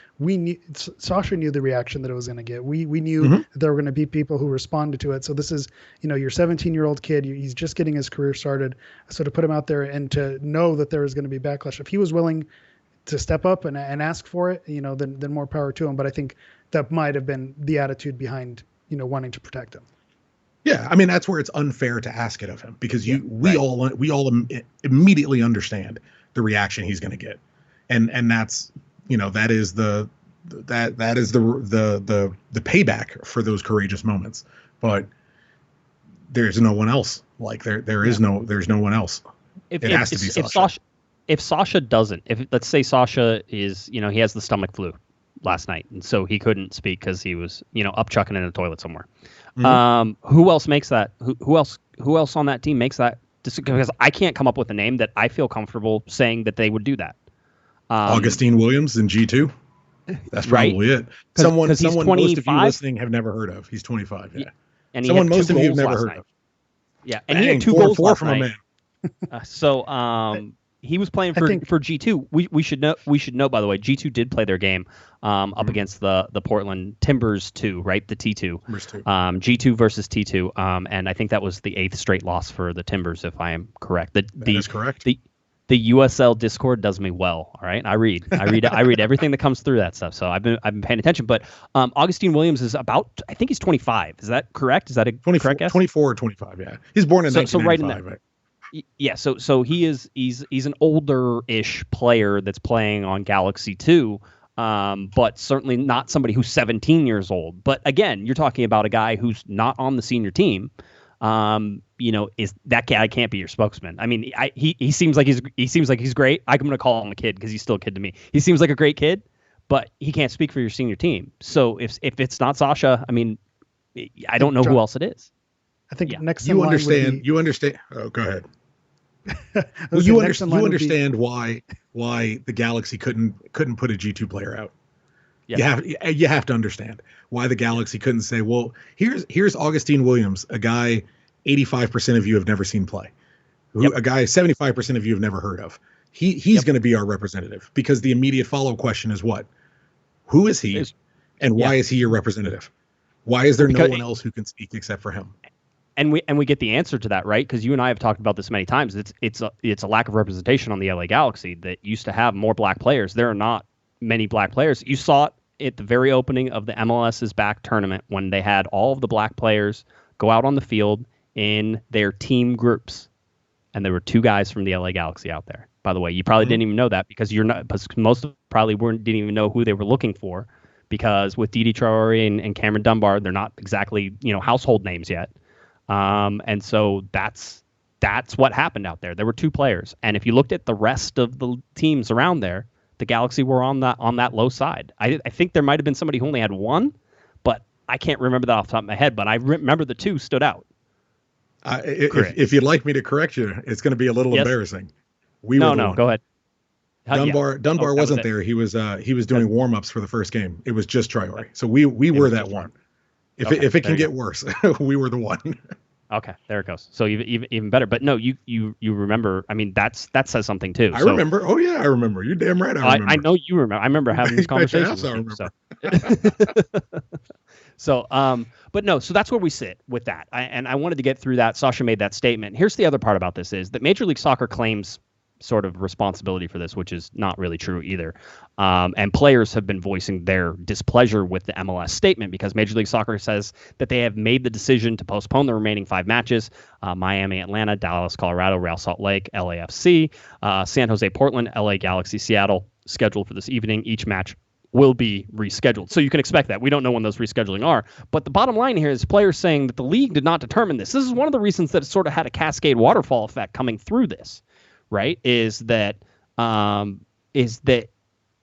Sasha knew the reaction that it was going to get. We knew that there were going to be people who responded to it. So this is, your 17-year-old kid, he's just getting his career started. So to put him out there and to know that there was going to be backlash, if he was willing to step up and ask for it, then more power to him. But I think that might have been the attitude behind, wanting to protect him. Yeah, I mean, that's where it's unfair to ask it of him, because we all immediately understand the reaction he's going to get, and that's that is the payback for those courageous moments. But there's no one else. Like, there's no one else. It has to be Sasha. If Sasha doesn't, let's say Sasha is, he has the stomach flu last night, and so he couldn't speak because he was, up chucking in a toilet somewhere. Who else makes that? Who else on that team makes that? Because I can't come up with a name that I feel comfortable saying that they would do that. Augustine Williams in G2. That's probably it. Someone most of you listening have never heard of. He's 25. Yeah. And someone most of you have never heard of. Yeah. And he had 2 goals last from night. A man. He was playing for G2. We should know, by the way, G2 did play their game up against the Portland Timbers 2, right? The T2. G2 versus T2. And I think that was the 8th straight loss for the Timbers, if I am correct. That is correct. The USL Discord does me well. All right. I read everything that comes through that stuff. So I've been paying attention. But Augustine Williams is I think he's 25. Is that correct? Is that a correct guess? 24 or 25, yeah. He's born in 1995. So right in that. Yeah, so he's an older-ish player that's playing on Galaxy 2, but certainly not somebody who's 17 years old. But again, you're talking about a guy who's not on the senior team. Is that guy can't be your spokesman? I mean, he seems like he's great. I'm going to call him a kid because he's still a kid to me. He seems like a great kid, but he can't speak for your senior team. So if it's not Sasha, I mean, I don't know who else it is. I think next you understand. You understand. Oh, go ahead. Well, you understand why the Galaxy couldn't put a G2 player out. Yeah. You have to understand why the Galaxy couldn't say, well, here's Augustine Williams, a guy 85% of you have never seen play, a guy 75% of you have never heard of. He's going to be our representative, because the immediate follow question is what? Who is he, and why is he your representative? Why is there no one else who can speak except for him? And we get the answer to that, right? Because you and I have talked about this many times. It's a lack of representation on the LA Galaxy that used to have more black players. There are not many black players. You saw it at the very opening of the MLS's back tournament when they had all of the black players go out on the field in their team groups, and there were 2 guys from the LA Galaxy out there. By the way, you probably didn't even know that because most probably didn't even know who they were looking for, because with Didi Traore and Cameron Dunbar, they're not exactly household names yet. And so that's what happened out there. There were 2 players. And if you looked at the rest of the teams around there, the Galaxy were on that low side. I think there might have been somebody who only had one, but I can't remember that off the top of my head. But I remember the two stood out. If you'd like me to correct you, it's going to be a little embarrassing. No, go ahead. Dunbar wasn't there. He was doing warm-ups for the first game. It was just Traore. So we were that one. If it can get worse, we were the one. Okay, there it goes. So even better. But no, you remember. I mean, that says something too. I remember. Oh yeah, I remember. You're damn right. I remember. I know you remember. I remember having this conversation. So, but no, so that's where we sit with that. I wanted to get through that. Sasha made that statement. Here's the other part about this is that Major League Soccer claims sort of responsibility for this, which is not really true either. And players have been voicing their displeasure with the MLS statement because Major League Soccer says that they have made the decision to postpone the remaining 5 matches, Miami, Atlanta, Dallas, Colorado, Real Salt Lake, LAFC, San Jose, Portland, LA Galaxy, Seattle, scheduled for this evening. Each match will be rescheduled. So you can expect that. We don't know when those rescheduling are. But the bottom line here is players saying that the league did not determine this. This is one of the reasons that it sort of had a cascade waterfall effect coming through this, right? Is that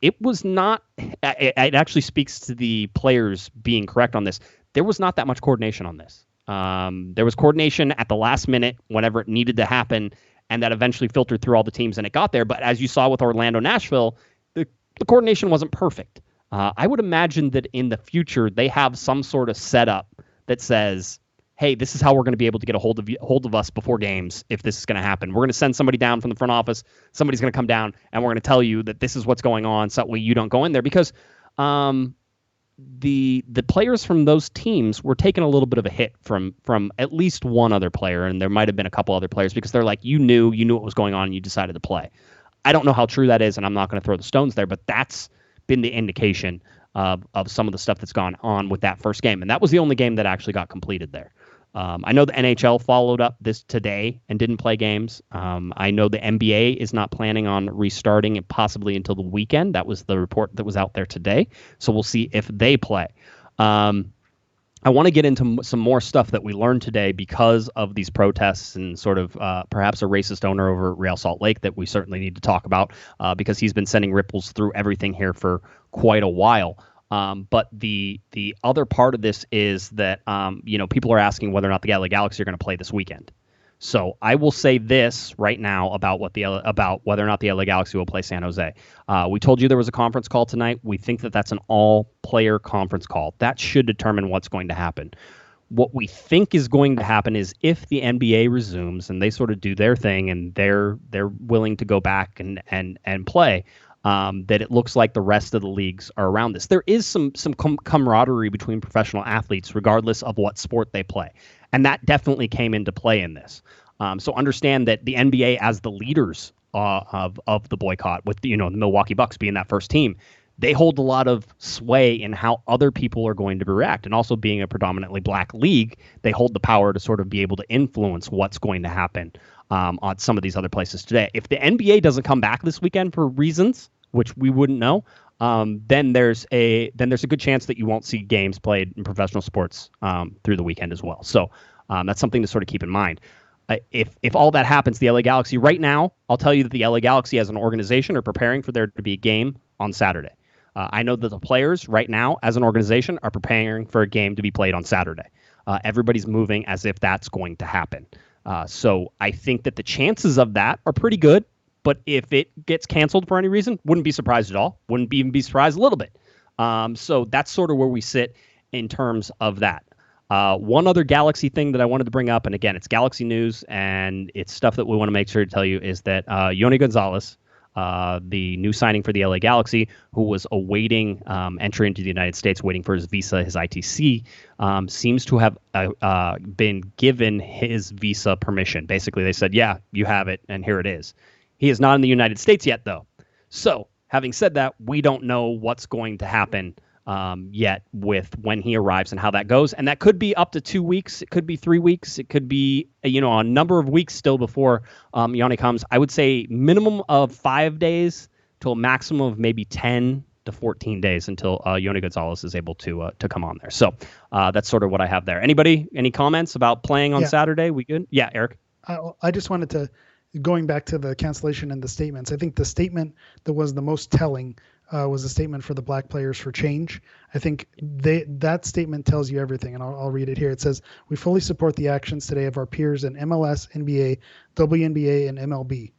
it was not, it actually speaks to the players being correct on this. There was not that much coordination on this. There was coordination at the last minute whenever it needed to happen, and that eventually filtered through all the teams and it got there. But as you saw with Orlando, Nashville, the coordination wasn't perfect. I would imagine that in the future, they have some sort of setup that says, hey, this is how we're going to be able to get a hold of us before games if this is going to happen. We're going to send somebody down from the front office. Somebody's going to come down, and we're going to tell you that this is what's going on so that way you don't go in there. Because the players from those teams were taking a little bit of a hit from at least one other player, and there might have been a couple other players because they're like, you knew what was going on, and you decided to play. I don't know how true that is, and I'm not going to throw the stones there, but that's been the indication of some of the stuff that's gone on with that first game. And that was the only game that actually got completed there. I know the NHL followed up this today and didn't play games. I know the NBA is not planning on restarting it possibly until the weekend. That was the report that was out there today. So we'll see if they play. I want to get into some more stuff that we learned today because of these protests and sort of perhaps a racist owner over at Real Salt Lake that we certainly need to talk about because he's been sending ripples through everything here for quite a while. But the other part of this is that, people are asking whether or not the LA Galaxy are going to play this weekend. So I will say this right now about whether or not the LA Galaxy will play San Jose. We told you there was a conference call tonight. We think that that's an all-player conference call. That should determine what's going to happen. What we think is going to happen is if the NBA resumes and they sort of do their thing and they're willing to go back and play, that it looks like the rest of the leagues are around this. There is some camaraderie between professional athletes, regardless of what sport they play. And that definitely came into play in this. So understand that the NBA, as the leaders of the boycott, with the Milwaukee Bucks being that first team, they hold a lot of sway in how other people are going to react. And also being a predominantly black league, they hold the power to sort of be able to influence what's going to happen on some of these other places today. If the NBA doesn't come back this weekend for reasons which we wouldn't know, then there's a good chance that you won't see games played in professional sports through the weekend as well. So that's something to sort of keep in mind. If all that happens, the LA Galaxy right now, I'll tell you that the LA Galaxy as an organization are preparing for there to be a game on Saturday. I know that the players right now as an organization are preparing for a game to be played on Saturday. Everybody's moving as if that's going to happen. So I think that the chances of that are pretty good. But if it gets canceled for any reason, wouldn't be surprised at all. Wouldn't even be surprised a little bit. So that's sort of where we sit in terms of that. One other Galaxy thing that I wanted to bring up, and again, it's Galaxy news, and it's stuff that we want to make sure to tell you, is that Yony Gonzalez, the new signing for the LA Galaxy, who was awaiting entry into the United States, waiting for his visa, his ITC, seems to have been given his visa permission. Basically, they said, yeah, you have it, and here it is. He is not in the United States yet, though. So, having said that, we don't know what's going to happen yet with when he arrives and how that goes. And that could be up to 2 weeks. It could be 3 weeks. It could be, a number of weeks still before Yony comes. I would say minimum of 5 days to a maximum of maybe 10 to 14 days until Yony Gonzalez is able to come on there. So that's sort of what I have there. Anybody, any comments about playing on Saturday? We good? Yeah, Eric? I just wanted to going back to the cancellation and the statements, I think the statement that was the most telling was a statement for the Black Players for Change. I think that statement tells you everything, and I'll read it here. It says, "We fully support the actions today of our peers in MLS, NBA, WNBA, and MLB,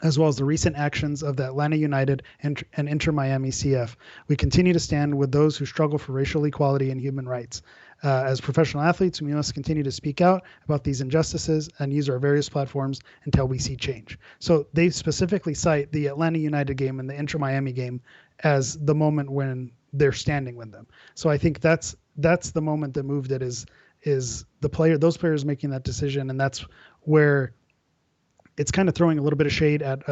as well as the recent actions of the Atlanta United and Inter Miami CF. We continue to stand with those who struggle for racial equality and human rights. As professional athletes, we must continue to speak out about these injustices and use our various platforms until we see change." So they specifically cite the Atlanta United game and the Inter Miami game as the moment when they're standing with them. So I think that's the moment that moved it, is those players making that decision, and that's where it's kind of throwing a little bit of shade at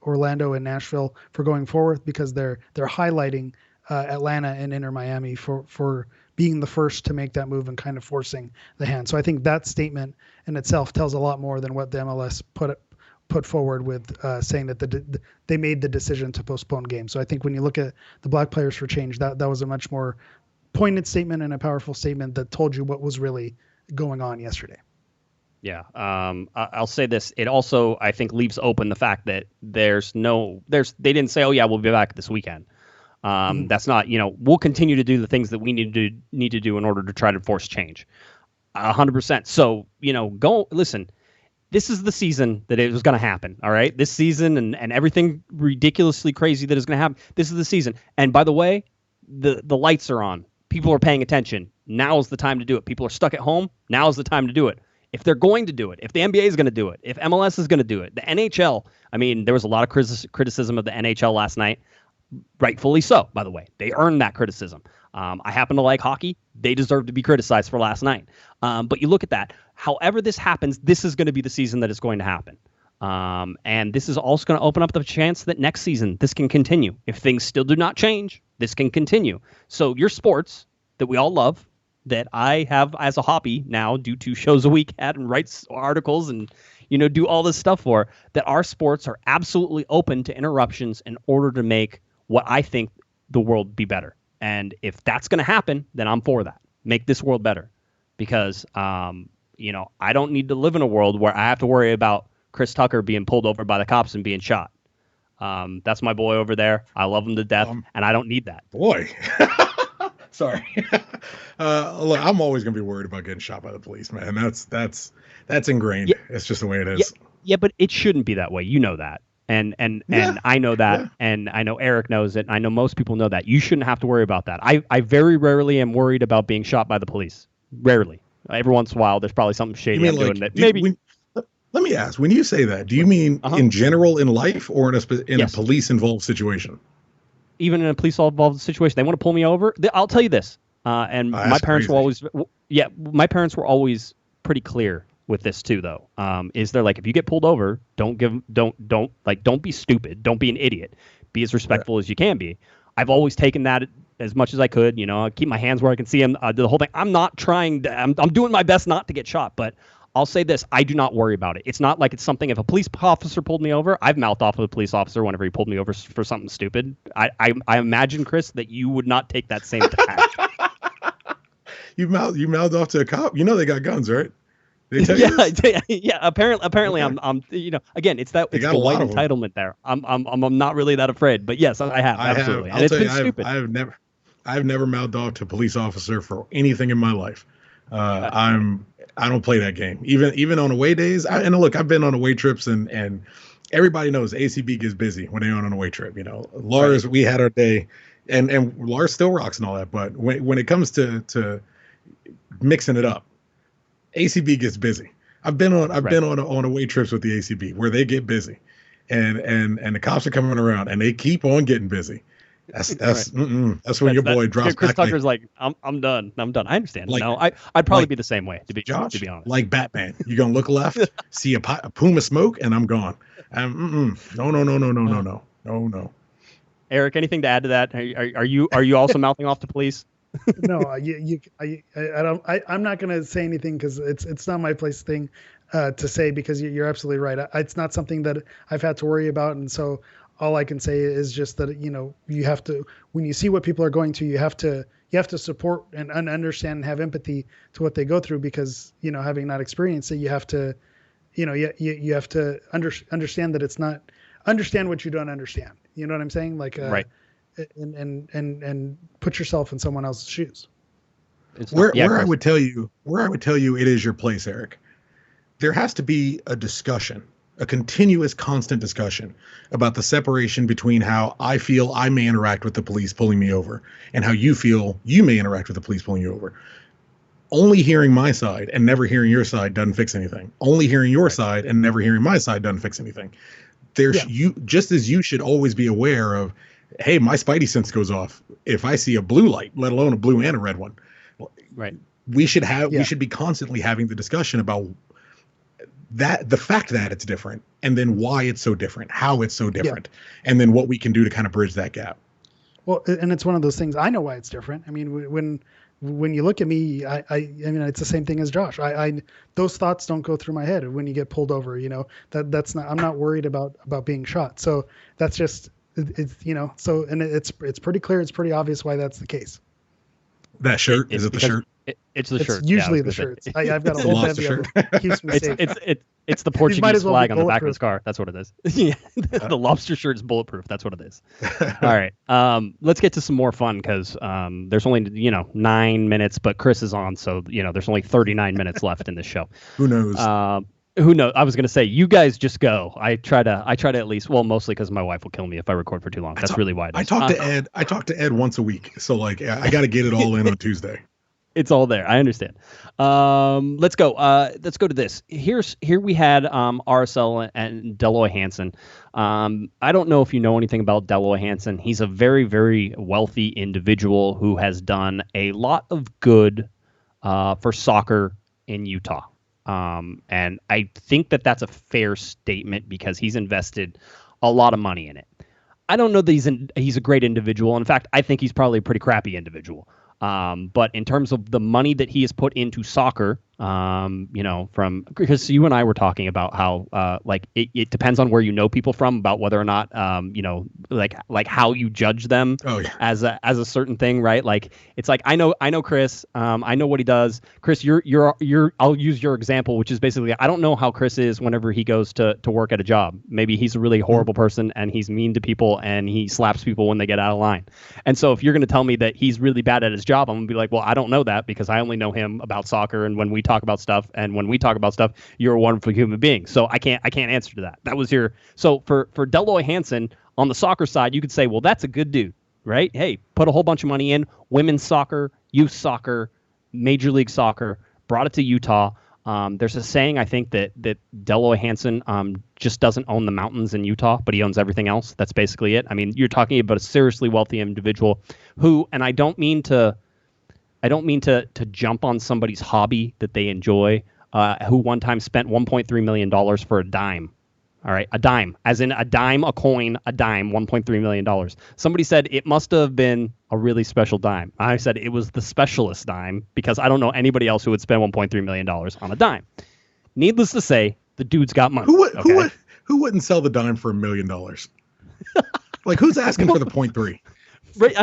Orlando and Nashville for going forward, because they're highlighting Atlanta and Inter Miami for being the first to make that move and kind of forcing the hand. So I think that statement in itself tells a lot more than what the MLS put forward with saying that they made the decision to postpone games. So I think when you look at the Black Players for Change, that was a much more pointed statement and a powerful statement that told you what was really going on yesterday. Yeah. I'll say this. It also, I think, leaves open the fact that they didn't say, oh yeah, we'll be back this weekend. That's not, we'll continue to do the things that we need to do in order to try to force change. 100%. So, go listen. This is the season that it was going to happen. All right. This season and everything ridiculously crazy that is going to happen. This is the season. And by the way, the lights are on. People are paying attention. Now is the time to do it. People are stuck at home. Now is the time to do it. If they're going to do it, if the NBA is going to do it, if MLS is going to do it, the NHL, there was a lot of criticism of the NHL last night. Rightfully so, by the way. They earned that criticism. I happen to like hockey. They deserve to be criticized for last night. But you look at that. However this happens, this is going to be the season that it's going to happen. And this is also going to open up the chance that next season this can continue. If things still do not change, this can continue. So your sports that we all love, that I have as a hobby now, do 2 shows a week at and write articles and do all this stuff for, that our sports are absolutely open to interruptions in order to make what I think the world be better. And if that's going to happen, then I'm for that. Make this world better. Because, I don't need to live in a world where I have to worry about Chris Tucker being pulled over by the cops and being shot. That's my boy over there. I love him to death, and I don't need that. Boy. Sorry. Look, I'm always going to be worried about getting shot by the police, man. That's ingrained. Yeah. It's just the way it is. Yeah, but it shouldn't be that way. You know that. And I know that, and I know Eric knows it, and I know most people know that. You shouldn't have to worry about that. I very rarely am worried about being shot by the police. Rarely. Every once in a while, there's probably something shady I'm doing that maybe. Let me ask, when you say that, do you mean in general in life or in a police-involved situation? Even in a police-involved situation, they want to pull me over. I'll tell you this, and my parents were always, my parents were always pretty clear with this too, though. Is they're like, if you get pulled over, don't be stupid, don't be an idiot, be as respectful as you can be. I've always taken that as much as I could. I keep my hands where I can see them. Do the whole thing. I'm not trying to. I'm doing my best not to get shot, but I'll say this, I do not worry about it. It's not like it's something, if a police officer pulled me over, I've mouthed off of a police officer whenever he pulled me over for something stupid. I imagine, Chris, that you would not take that same tack. You mouthed off to a cop? They got guns, right? They tell you this? Yeah. Apparently, okay. I'm again, it's the white entitlement there. I'm not really that afraid, but yes, I have absolutely. And it's been stupid. I've never mouthed off to a police officer for anything in my life. I don't play that game. Even on away days. Look, I've been on away trips and everybody knows ACB gets busy when they're on an away trip. Lars, we had our day, and Lars still rocks and all that. But when it comes to mixing it up, ACB gets busy. I've been on away trips with the ACB where they get busy, and the cops are coming around and they keep on getting busy. That's when your boy drops. Chris Tucker's like, I'm done. I understand. I'd probably be the same way to be honest. Like Batman, you're gonna look left, see a puma smoke, and I'm gone. No. Eric, anything to add to that? Are you also mouthing off to police? No, I'm not gonna say anything because it's not my place thing to say, because you're absolutely right. It's not something that I've had to worry about, and so. All I can say is just that, you have to, when you see what people are going through, you have to support and understand and have empathy to what they go through, because, having not experienced it, you have to you have to understand that it's not understand what you don't understand. You know what I'm saying? Like, right. And put yourself in someone else's shoes. Where I would tell you it is your place, Eric. There has to be a discussion, a continuous, constant discussion about the separation between how I feel I may interact with the police pulling me over and how you feel you may interact with the police pulling you over. Only hearing my side and never hearing your side doesn't fix anything. Only hearing your side and never hearing my side doesn't fix anything. You just as you should always be aware of, hey, my spidey sense goes off if I see a blue light, let alone a blue and a red one. Right. We should be constantly having the discussion about that, the fact that it's different, and then why it's so different, how it's so different, and then what we can do to kind of bridge that gap. Well, and it's one of those things. I know why it's different. I mean, when you look at me, I mean, it's the same thing as Josh. I those thoughts don't go through my head when you get pulled over. That's not. I'm not worried about being shot. So that's just it's So and it's pretty clear. It's pretty obvious why that's the case. That shirt is it the shirt? It's the shirt. Usually the shirts. I've got a whole bevy of them. Keeps me safe. It's the Portuguese flag on the back of his car. That's what it is. The lobster shirt is bulletproof. That's what it is. All right. Let's get to some more fun because there's only 9 minutes, but Chris is on, so there's only 39 minutes left in this show. Who knows? Who knows? I was gonna say you guys just go. I try to at least. Well, mostly because my wife will kill me if I record for too long. That's really why. I talk to Ed. I talk to Ed once a week, so I got to get it all in on Tuesday. It's all there. I understand. Let's go. Let's go to this. Here we had RSL and Dell Loy Hanson. I don't know if you know anything about Dell Loy Hanson. He's a very, very wealthy individual who has done a lot of good for soccer in Utah. And I think that that's a fair statement because he's invested a lot of money in it. I don't know that he's a great individual. In fact, I think he's probably a pretty crappy individual. But in terms of the money that he has put into soccer, because you and I were talking about how it depends on where you know people from about whether or not like how you judge them as a certain thing, right? Like it's like I know Chris, I know what he does. Chris, you're I'll use your example, which is basically I don't know how Chris is whenever he goes to work at a job. Maybe he's a really horrible person and he's mean to people and he slaps people when they get out of line. And so if you're going to tell me that he's really bad at his job, I'm gonna be like, well, I don't know that because I only know him about soccer and when we talk about stuff, and when we talk about stuff, you're a wonderful human being. So I can't answer to that. That was so for Dell Loy Hanson on the soccer side, you could say, well, that's a good dude, right? Hey, put a whole bunch of money in women's soccer, youth soccer, Major League Soccer, brought it to Utah. There's a saying, I think, that Dell Loy Hanson just doesn't own the mountains in Utah, but he owns everything else. That's basically it. I mean, you're talking about a seriously wealthy individual who, and I don't mean to jump on somebody's hobby that they enjoy, who one time spent $1.3 million for a dime. All right, a dime, as in a dime, a coin, a dime, $1.3 million. Somebody said it must have been a really special dime. I said it was the specialist dime because I don't know anybody else who would spend $1.3 million on a dime. Needless to say, the dude's got money. Who wouldn't sell the dime for $1 million? Like, who's asking for the 0.3? Right,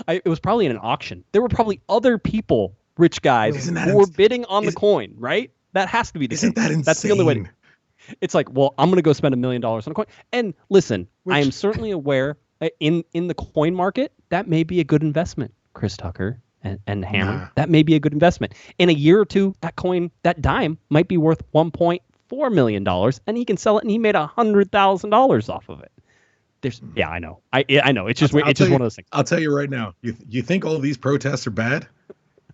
it was probably in an auction. There were probably other people, rich guys, who were bidding on the coin, right? That has to be the case. Isn't that insane? That's the only way. It's like, well, I'm going to go spend $1 million on a coin. And listen, I am certainly aware in the coin market, that may be a good investment, Chris Tucker and Hammond. Nah. That may be a good investment. In a year or two, that dime might be worth $1.4 million, and he can sell it, and he made $100,000 off of it. I know. I know. It's just one of those things. I'll tell you right now. You think all these protests are bad?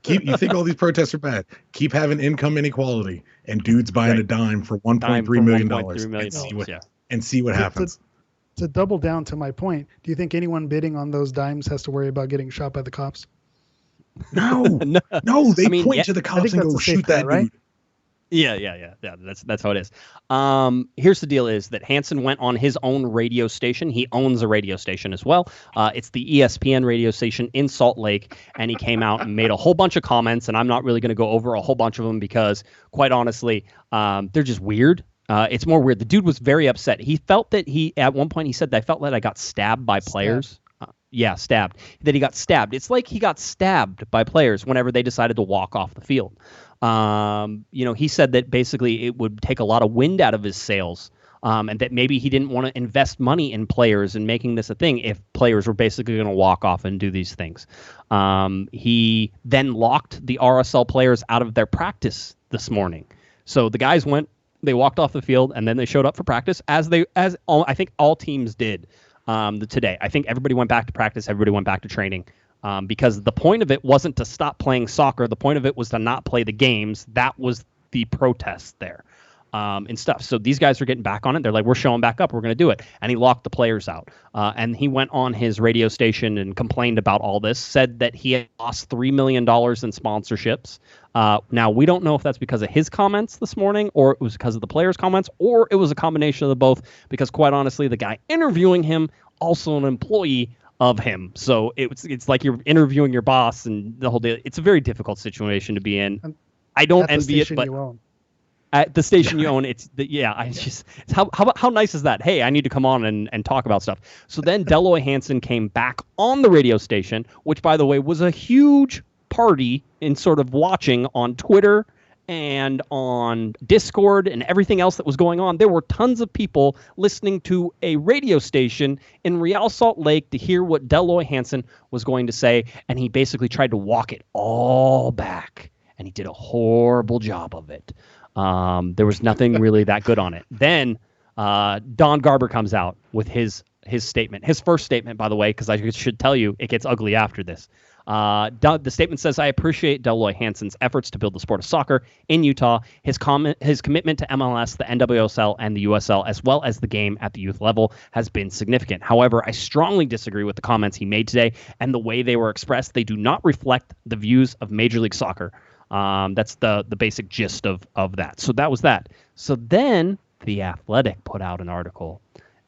You think all these protests are bad? Keep having income inequality and dudes buying a dime for $1.3 million and see what happens. To double down to my point, do you think anyone bidding on those dimes has to worry about getting shot by the cops? No. They point to the cops and go shoot that dude. Yeah. That's how it is. Here's the deal: is that Hanson went on his own radio station. He owns a radio station as well. It's the ESPN radio station in Salt Lake, and he came out and made a whole bunch of comments. And I'm not really going to go over a whole bunch of them because, quite honestly, they're just weird. It's more weird. The dude was very upset. He felt that at one point he said, "I felt that I got stabbed by players." Stabbed. That he got stabbed. It's like he got stabbed by players whenever they decided to walk off the field. He said that basically it would take a lot of wind out of his sails. And that maybe he didn't want to invest money in players and making this a thing if players were basically going to walk off and do these things. He then locked the RSL players out of their practice this morning. So the guys they walked off the field, and then they showed up for practice as I think all teams did today. I think everybody went back to practice. Everybody went back to training. Because the point of it wasn't to stop playing soccer. The point of it was to not play the games. That was the protest there. And stuff. So these guys are getting back on it. They're like, we're showing back up. We're going to do it. And he locked the players out. And he went on his radio station and complained about all this, said that he had lost $3 million in sponsorships. Now, we don't know if that's because of his comments this morning, or it was because of the players' comments, or it was a combination of the both, because quite honestly, the guy interviewing him, also an employee of him. So it's like you're interviewing your boss and the whole deal. It's a very difficult situation to be in. I don't envy it, but at the station you own, how nice is that? Hey, I need to come on and talk about stuff. So then Dell Loy Hanson came back on the radio station, which, by the way, was a huge party in sort of watching on Twitter and on Discord and everything else that was going on. There were tons of people listening to a radio station in Real Salt Lake to hear what Dell Loy Hanson was going to say, and he basically tried to walk it all back, and he did a horrible job of it. There was nothing really that good on it. Then Don Garber comes out with his statement. His first statement, by the way, because I should tell you, it gets ugly after this. The statement says, I appreciate Dell Loy Hanson's efforts to build the sport of soccer in Utah. His commitment to MLS, the NWSL, and the USL, as well as the game at the youth level, has been significant. However, I strongly disagree with the comments he made today and the way they were expressed. They do not reflect the views of Major League Soccer. That's the basic gist of that. So that was that. So then The Athletic put out an article,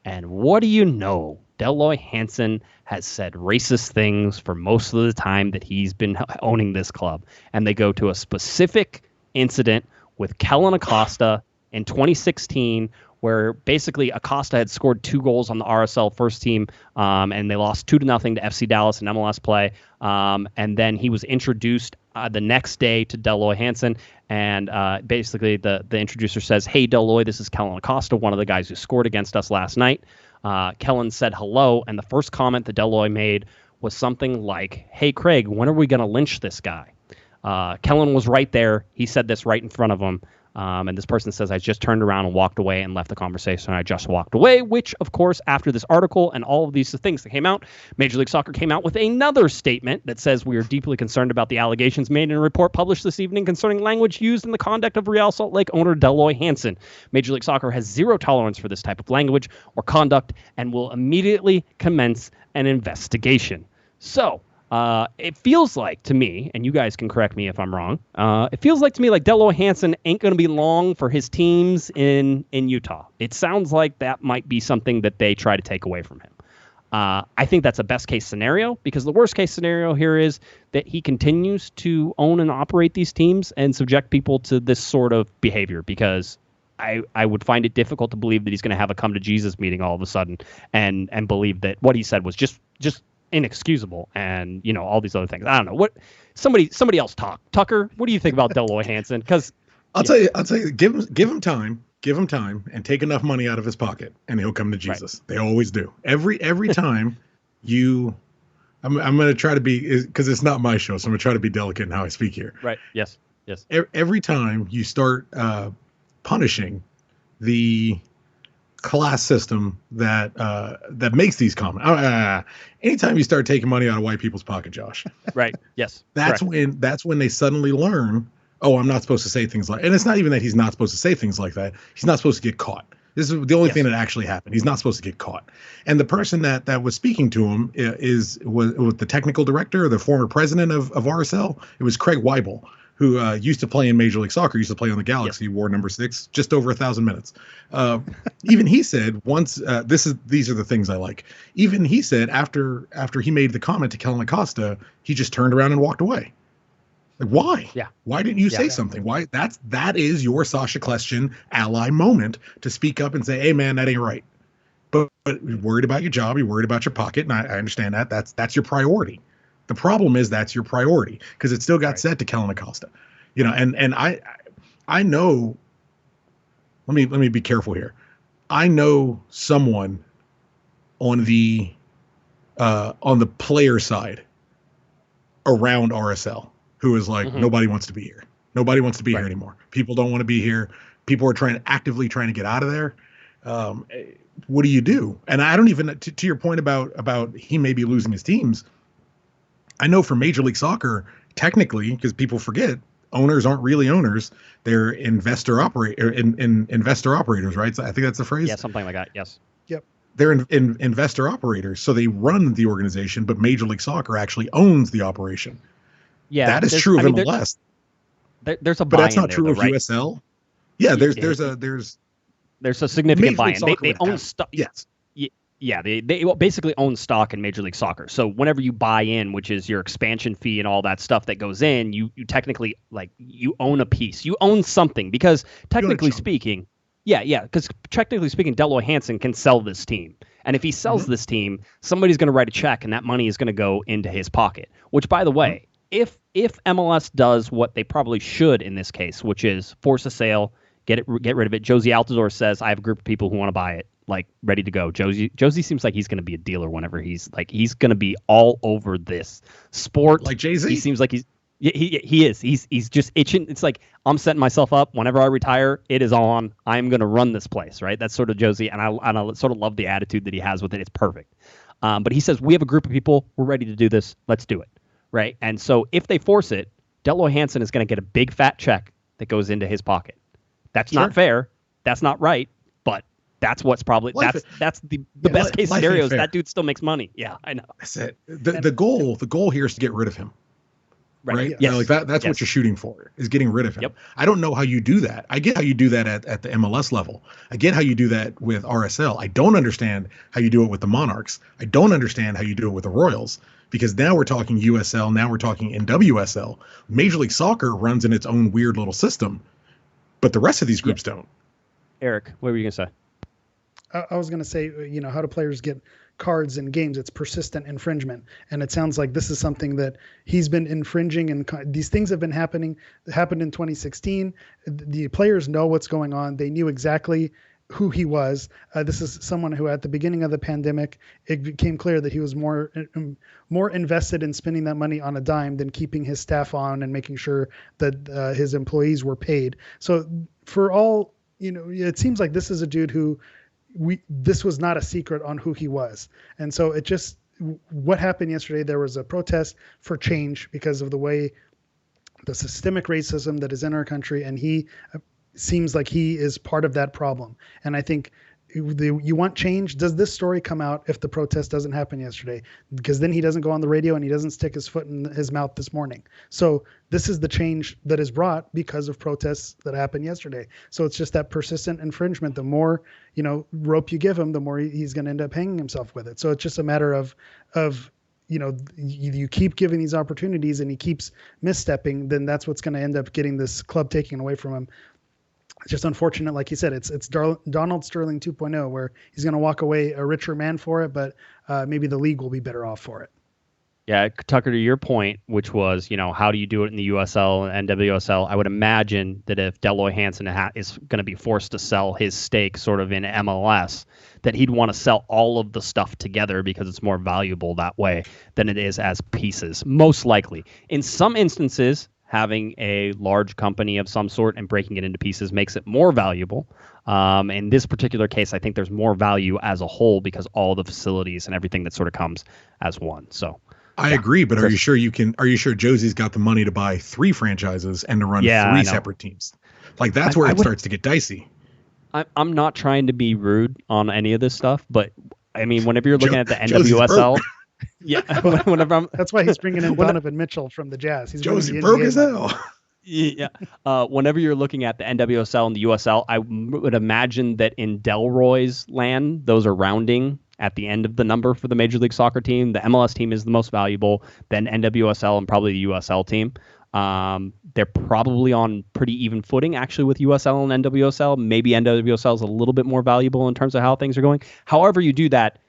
and what do you know? Dell Loy Hanson has said racist things for most of the time that he's been owning this club. And they go to a specific incident with Kellyn Acosta in 2016, where basically Acosta had scored 2 goals on the RSL first team, and they lost 2-0 to FC Dallas in MLS play. And then he was introduced the next day to Dell Loy Hanson, and basically the introducer says, hey, Dell Loy, this is Kellyn Acosta, one of the guys who scored against us last night. Kellyn said hello, and the first comment that Dell Loy made was something like, hey, Craig, when are we going to lynch this guy? Kellyn was right there. He said this right in front of him. And this person says, I just turned around and walked away and left the conversation. I just walked away, which, of course, after this article and all of these things that came out, Major League Soccer came out with another statement that says, we are deeply concerned about the allegations made in a report published this evening concerning language used in the conduct of Real Salt Lake owner Dell Loy Hanson. Major League Soccer has zero tolerance for this type of language or conduct and will immediately commence an investigation. So, it feels like to me, and you guys can correct me if I'm wrong, it feels like to me like Dell Loy Hanson ain't going to be long for his teams in Utah. It sounds like that might be something that they try to take away from him. I think that's a best case scenario, because the worst case scenario here is that he continues to own and operate these teams and subject people to this sort of behavior, because I would find it difficult to believe that he's going to have a come to Jesus meeting all of a sudden and believe that what he said was just inexcusable, and all these other things. I don't know what somebody else talk. Tucker, what do you think about Dell Loy Hanson? Because I'll tell you, give him time, and take enough money out of his pocket, and he'll come to Jesus. Right. They always do. Every time I'm going to try to be, because it's not my show, so I'm going to try to be delicate in how I speak here. Right. Yes. Every time you start punishing the class system that makes these comments. Anytime you start taking money out of white people's pocket, Josh. Right. Yes. That's when they suddenly learn, oh, I'm not supposed to say things like, and it's not even that he's not supposed to say things like that. He's not supposed to get caught. This is the only thing that actually happened. He's not supposed to get caught. And the person that was speaking to him was the technical director, or the former president of RSL. It was Craig Weibel, who used to play in Major League Soccer, used to play on the Galaxy, wore number 6, just over 1,000 minutes. Even he said once, these are the things I like. Even he said after he made the comment to Kellyn Acosta, he just turned around and walked away. Like, why? Yeah. Why didn't you say something? Why? That is your Sasha Kljestan ally moment to speak up and say, hey man, that ain't right. But you're worried about your job, you're worried about your pocket, and I understand that. That's your priority. The problem is that's your priority, because it still got said to Kellyn Acosta. and I know. Let me be careful here. I know someone on the player side around RSL who is like, nobody wants to be here. Nobody wants to be here anymore. People don't want to be here. People are actively trying to get out of there. What do you do? And I don't even, to your point about he may be losing his teams. I know for Major League Soccer, technically, because people forget, owners aren't really owners. They're investor operators, right? So I think that's the phrase. Yeah, something like that. Yes. Yep. They're investor operators. So they run the organization, but Major League Soccer actually owns the operation. Yeah. That is true of MLS. There's a but that's not there, true though, of right? USL. Yeah, there's a significant buy-in. They own stock. Yes. Yeah, they basically own stock in Major League Soccer. So whenever you buy in, which is your expansion fee and all that stuff that goes in, you technically you own a piece. You own something because technically speaking, because technically speaking, Dell Loy Hanson can sell this team. And if he sells this team, somebody's going to write a check and that money is going to go into his pocket. Which, by the way, if MLS does what they probably should in this case, which is force a sale, get rid of it. Josie Altidore says, I have a group of people who want to buy it. Ready to go. Josie seems like he's going to be a dealer whenever he's going to be all over this sport. Like Jay-Z. He seems like he is. He's just itching. It's like, I'm setting myself up. Whenever I retire, it is on. I'm going to run this place, right? That's sort of Josie, and I sort of love the attitude that he has with it. It's perfect. But he says, we have a group of people. We're ready to do this. Let's do it, right? And so if they force it, Dell Loy Hanson is going to get a big fat check that goes into his pocket. That's not fair. That's not right. But that's what's probably that's the best case scenario is that dude still makes money. Yeah, I know. That's it. The goal here is to get rid of him. Right? Yes. That's what you're shooting for, is getting rid of him. Yep. I don't know how you do that. I get how you do that at the MLS level. I get how you do that with RSL. I don't understand how you do it with the Monarchs. I don't understand how you do it with the Royals, because now we're talking USL, now we're talking NWSL. Major League Soccer runs in its own weird little system, but the rest of these groups don't. Eric, what were you going to say? I was going to say, how do players get cards in games? It's persistent infringement. And it sounds like this is something that he's been infringing, and these things have been happened in 2016. The players know what's going on. They knew exactly who he was. This is someone who at the beginning of the pandemic, it became clear that he was more invested in spending that money on a dime than keeping his staff on and making sure that his employees were paid. So for all, it seems like this is a dude who, this was not a secret on who he was. And so what happened yesterday, there was a protest for change because of the way the systemic racism that is in our country. And he seems like he is part of that problem. And I think you want change. Does this story come out if the protest doesn't happen yesterday? Because then he doesn't go on the radio and he doesn't stick his foot in his mouth this morning. So this is the change that is brought because of protests that happened yesterday. So it's just that persistent infringement. The more, rope you give him, the more he's going to end up hanging himself with it. So it's just a matter of you keep giving these opportunities and he keeps misstepping, then that's what's going to end up getting this club taken away from him. It's just unfortunate, like you said, it's Donald Sterling 2.0, where he's going to walk away a richer man for it, but maybe the league will be better off for it. Yeah, Tucker, to your point, which was, how do you do it in the USL and NWSL? I would imagine that if Dell Loy Hanson is going to be forced to sell his stake sort of in MLS, that he'd want to sell all of the stuff together because it's more valuable that way than it is as pieces, most likely. In some instances, having a large company of some sort and breaking it into pieces makes it more valuable. In this particular case, I think there's more value as a whole because all the facilities and everything that sort of comes as one. So I agree, but are you sure Josie's got the money to buy 3 franchises and to run 3 separate teams? That's where it starts to get dicey. I'm not trying to be rude on any of this stuff, but I mean, whenever you're looking at the NWSL, yeah, whenever that's why he's bringing in Donovan Mitchell from the Jazz. He's Josie broke as hell. Yeah. Whenever you're looking at the NWSL and the USL, I would imagine that in Delroy's land, those are rounding at the end of the number for the Major League Soccer team. The MLS team is the most valuable, then NWSL and probably the USL team. They're probably on pretty even footing actually with USL and NWSL. Maybe NWSL is a little bit more valuable in terms of how things are going. However you do that,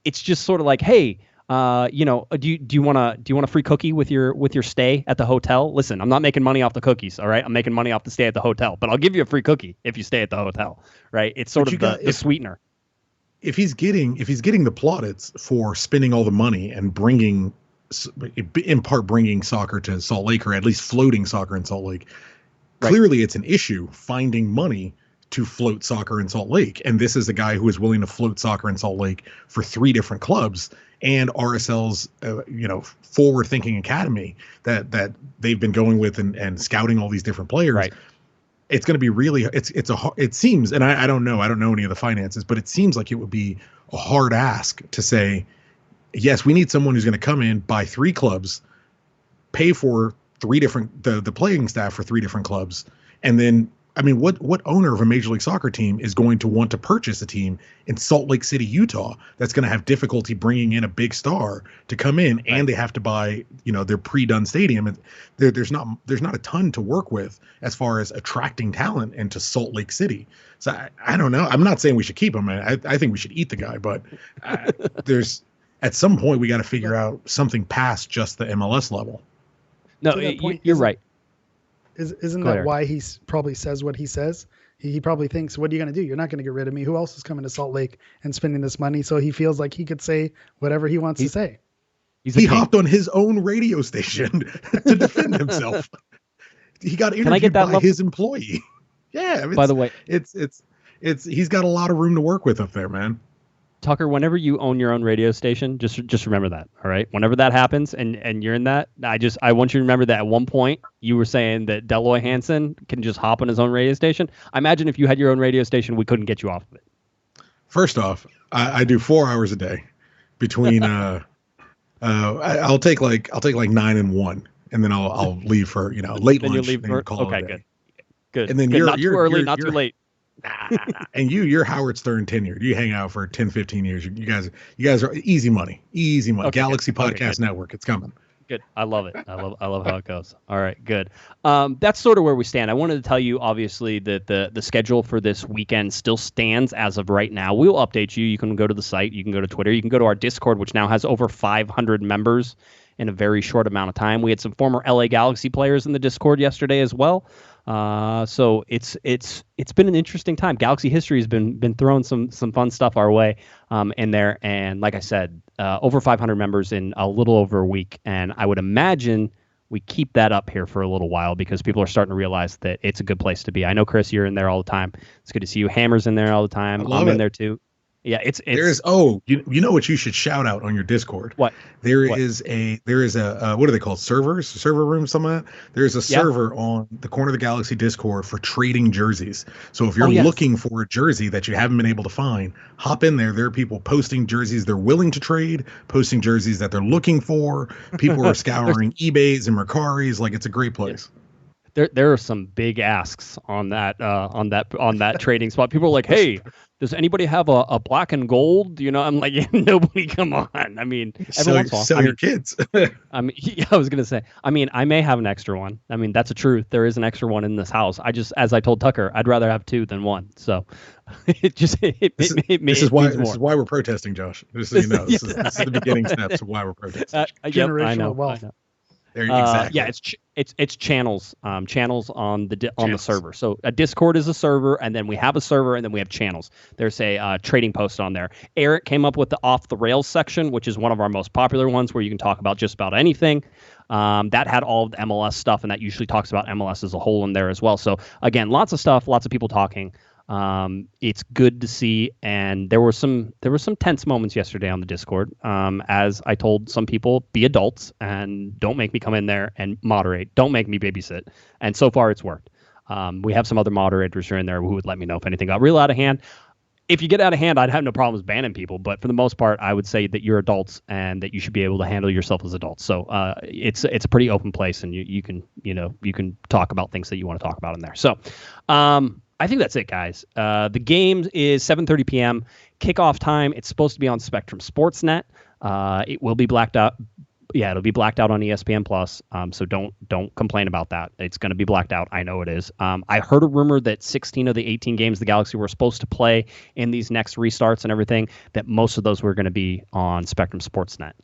it's just sort of like, hey, Do you want a free cookie with your stay at the hotel? Listen, I'm not making money off the cookies, all right? I'm making money off the stay at the hotel, but I'll give you a free cookie if you stay at the hotel, right? It's sort of the sweetener. If he's getting the plaudits for spending all the money and bringing soccer to Salt Lake, or at least floating soccer in Salt Lake, right. Clearly it's an issue finding money to float soccer in Salt Lake. And this is a guy who is willing to float soccer in Salt Lake for 3 different clubs and RSL's, forward-thinking academy that they've been going with and scouting all these different players. Right. It's going to be really, it seems, and I don't know any of the finances, but it seems like it would be a hard ask to say, yes, we need someone who's going to come in, buy 3 clubs, pay for 3 different, the playing staff for 3 different clubs. And then, I mean, what owner of a Major League Soccer team is going to want to purchase a team in Salt Lake City, Utah, that's going to have difficulty bringing in a big star to come in, right. And they have to buy, their pre-done stadium. And there's not a ton to work with as far as attracting talent into Salt Lake City. So I don't know. I'm not saying we should keep him. I think we should eat the guy, but there's at some point we got to figure out something past just the MLS level. No, you're right. Isn't that why he probably says what he says? He probably thinks, what are you going to do? You're not going to get rid of me. Who else is coming to Salt Lake and spending this money? So he feels like he could say whatever he wants to say. He hopped on his own radio station to defend himself. He got interviewed by his employee. Yeah. By the way, he's got a lot of room to work with up there, man. Tucker, whenever you own your own radio station, just remember that, all right? Whenever that happens and you're in that, I want you to remember that at one point you were saying that Dell Loy Hanson can just hop on his own radio station. I imagine if you had your own radio station, we couldn't get you off of it. First off, I do 4 hours a day between I'll take like 9 and 1, and then I'll leave for late then lunch. You leave for, okay, good. And then good. you're not too early, not too late. Nah. And you're Howard Stern tenured. You hang out for 10, 15 years. You guys are easy money. Okay, Galaxy Podcast Network. It's coming. Good. I love it. I love how it goes. All right, good. That's sort of where we stand. I wanted to tell you, obviously, that the schedule for this weekend still stands as of right now. We'll update you. You can go to the site. You can go to Twitter. You can go to our Discord, which now has over 500 members in a very short amount of time. We had some former LA Galaxy players in the Discord yesterday as well. So it's been an interesting time. Galaxy history has been throwing some fun stuff our way in there, and like I said, over 500 members in a little over a week, and I would imagine we keep that up here for a little while because people are starting to realize that it's a good place to be. I know, Chris, you're in there all the time. It's good to see you. Hammer's in there all the time. I'm in there too. Yeah, it's you know what you should shout out on your Discord? What? There is a what are they called? Server room, something like that? There's a server on the Corner of the Galaxy Discord for trading jerseys. So if you're looking for a jersey that you haven't been able to find, hop in there. There are people posting jerseys they're willing to trade, posting jerseys that they're looking for. People are scouring eBays and Mercaris. Like, it's a great place. There are some big asks on that trading spot. People are like, "Hey, does anybody have a black and gold?" I'm like, nobody. Come on. I mean, sell your kids. I was gonna say. I mean, I may have an extra one. I mean, that's a truth. There is an extra one in this house. As I told Tucker, I'd rather have 2 than 1. So this is why we're protesting, Josh. Just so you know, this is the beginning steps of why we're protesting. Generational wealth. Exactly. Yeah, it's channels on the server. So a Discord is a server, and then we have a server, and then we have channels. There's a trading post on there. Eric came up with the off the rails section, which is one of our most popular ones, where you can talk about just about anything. That had all of the MLS stuff, and that usually talks about MLS as a whole in there as well. So again, lots of stuff, lots of people talking. It's good to see, and there were some tense moments yesterday on the Discord. As I told some people, be adults and don't make me come in there and moderate. Don't make me babysit. And so far, it's worked. We have some other moderators who are in there who would let me know if anything got real out of hand. If you get out of hand, I'd have no problems banning people. But for the most part, I would say that you're adults and that you should be able to handle yourself as adults. So it's a pretty open place, and you can talk about things that you want to talk about in there. So. I think that's it, guys. The game is 7:30 p.m. Kickoff time. It's supposed to be on Spectrum Sportsnet. It will be blacked out. Yeah, it'll be blacked out on ESPN Plus. So don't complain about that. It's going to be blacked out. I know it is. I heard a rumor that 16 of the 18 games the Galaxy were supposed to play in these next restarts and everything, that most of those were going to be on Spectrum Sportsnet.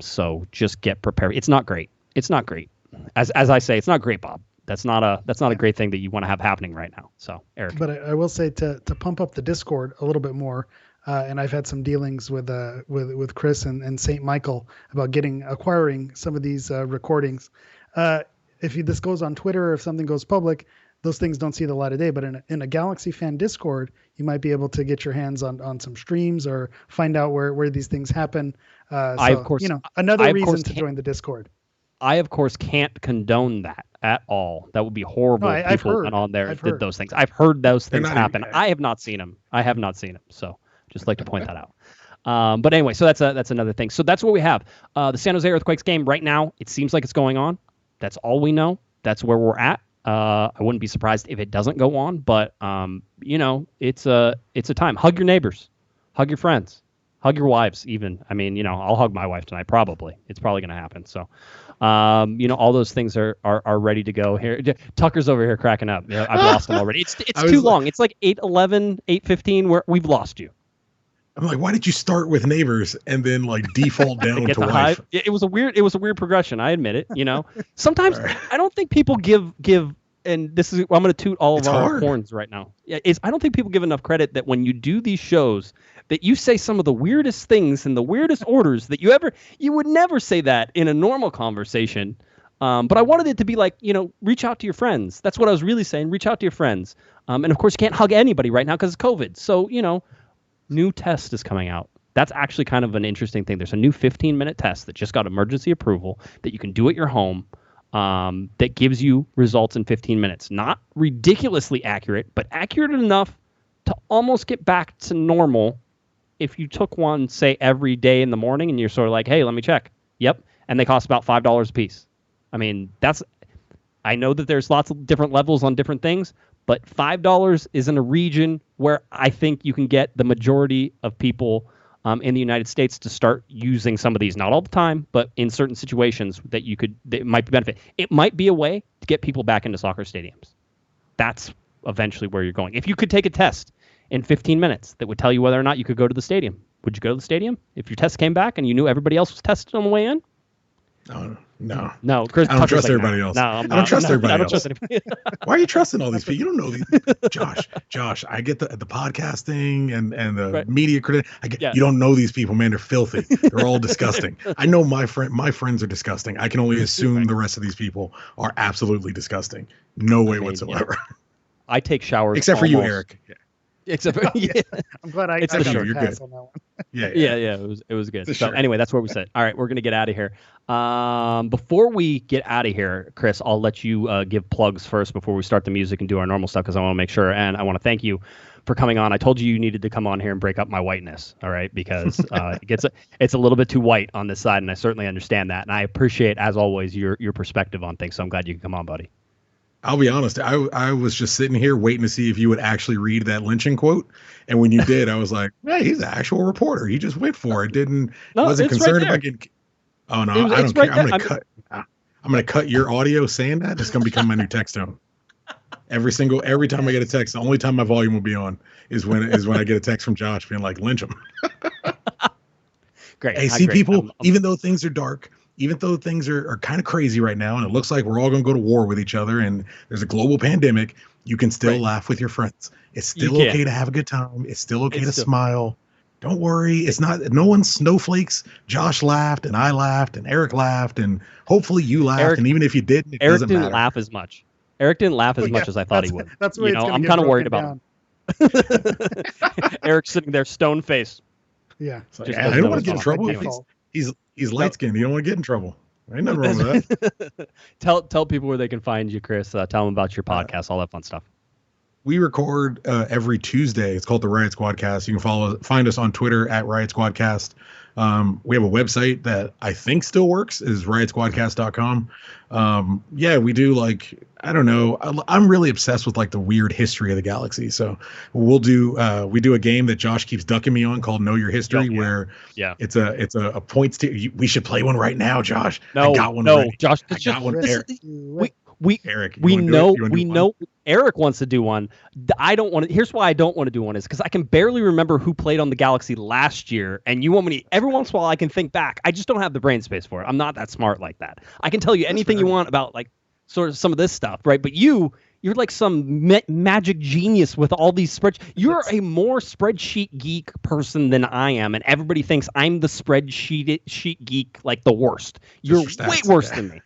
So just get prepared. It's not great. It's not great. As I say, it's not great, Bob. That's not a great thing that you want to have happening right now. So, Eric. But I will say to pump up the Discord a little bit more, and I've had some dealings with Chris and St. Michael about acquiring some of these recordings. If this goes on Twitter or if something goes public, those things don't see the light of day. But in a Galaxy fan Discord, you might be able to get your hands on some streams or find out where these things happen. Another reason to join the Discord. I, of course, can't condone that at all. That would be horrible. No, People went on there and did those things. I've heard those things happen. I have not seen them. So just like to point that out. But anyway, so that's another thing. So that's what we have. The San Jose Earthquakes game right now, it seems like it's going on. That's all we know. That's where we're at. I wouldn't be surprised if it doesn't go on, but it's a time. Hug your neighbors, hug your friends, hug your wives. Even, I'll hug my wife tonight. Probably, it's probably going to happen. So, all those things are ready to go here. Tucker's over here cracking up. I've lost him already. It's too long. It's like 8:11, 8:15 where we've lost you. I'm like, why did you start with neighbors and then like default down to wife? It was a weird progression. I admit it. Sometimes I don't think people give, and this is, I'm going to toot all of our horns right now. I don't think people give enough credit that when you do these shows, that you say some of the weirdest things in the weirdest orders that you would never say that in a normal conversation. But I wanted it to be like, reach out to your friends. That's what I was really saying. Reach out to your friends. And of course you can't hug anybody right now because of COVID. So, new test is coming out. That's actually kind of an interesting thing. There's a new 15-minute test that just got emergency approval that you can do at your home that gives you results in 15 minutes. Not ridiculously accurate, but accurate enough to almost get back to normal if you took one, say, every day in the morning and you're sort of like, hey, let me check. Yep. And they cost about $5 a piece. I know that there's lots of different levels on different things, but $5 is in a region where I think you can get the majority of people in the United States to start using some of these. Not all the time, but in certain situations that might be benefit. It might be a way to get people back into soccer stadiums. That's eventually where you're going. If you could take a test in 15 minutes that would tell you whether or not you could go to the stadium, would you go to the stadium if your test came back and you knew everybody else was tested on the way in? No. Chris, I don't trust everybody else. I don't trust everybody else. Why are you trusting all these people? You don't know these. Josh, I get the podcasting and the media credit. You don't know these people, man. They're filthy. They're all disgusting. I know my friends are disgusting. I can only assume the rest of these people are absolutely disgusting. No way whatsoever. I take showers except for you, Eric. Except for I'm glad I got you're pass good. on that one. Yeah. It was good. So anyway, that's where we said. All right, we're gonna get out of here. Before we get out of here, Chris, I'll let you give plugs first before we start the music and do our normal stuff because I want to make sure, and I want to thank you for coming on. I told you needed to come on here and break up my whiteness. All right, because it's a little bit too white on this side, and I certainly understand that, and I appreciate, as always, your perspective on things. So I'm glad you can come on, buddy. I'll be honest. I was just sitting here waiting to see if you would actually read that lynching quote, and when you did, I was like, "Hey, he's an actual reporter. He just went for it. Wasn't concerned about getting." Oh no, I don't care. I'm gonna cut your audio saying that. It's gonna become my new text tone. Every time I get a text, the only time my volume will be on is when I get a text from Josh being like, "Lynch him." Great. Hey, see, people. Even though things are dark. Even though things are kind of crazy right now and it looks like we're all going to go to war with each other and there's a global pandemic, you can still laugh with your friends. It's still okay to have a good time. It's still okay to smile. Don't worry. It's not, no one's snowflakes. Josh laughed and I laughed and Eric laughed and hopefully you laughed. And even if you didn't, Eric didn't laugh as much. Eric didn't laugh as much as I thought he would. That's what I'm kind of worried about him. Eric's sitting there stone faced. Yeah. Like, I don't want to get in trouble. He's light skinned. You don't want to get in trouble. Ain't nothing wrong with that. Tell people where they can find you, Chris. Tell them about your podcast, all that fun stuff. We record every Tuesday. It's called the Riot Squadcast. You can find us on Twitter at Riot Squadcast. We have a website that I think still works, is riotsquadcast.com. We do I don't know. I'm really obsessed with the weird history of the galaxy. So we do a game that Josh keeps ducking me on called Know Your History, where it's a points. We should play one right now, Josh. I got one. Josh. Eric, we know Eric wants to do one. I don't want to. Here's why I don't want to do one is because I can barely remember who played on the Galaxy last year, and you want me to, every once in a while I can think back. I just don't have the brain space for it. I'm not that smart like that. I can tell you anything you want about like sort of some of this stuff, right? But you're like some magic genius with all these spreadsheets. You're a more spreadsheet geek person than I am, and everybody thinks I'm the spreadsheet geek, like the worst. You're way worse than me.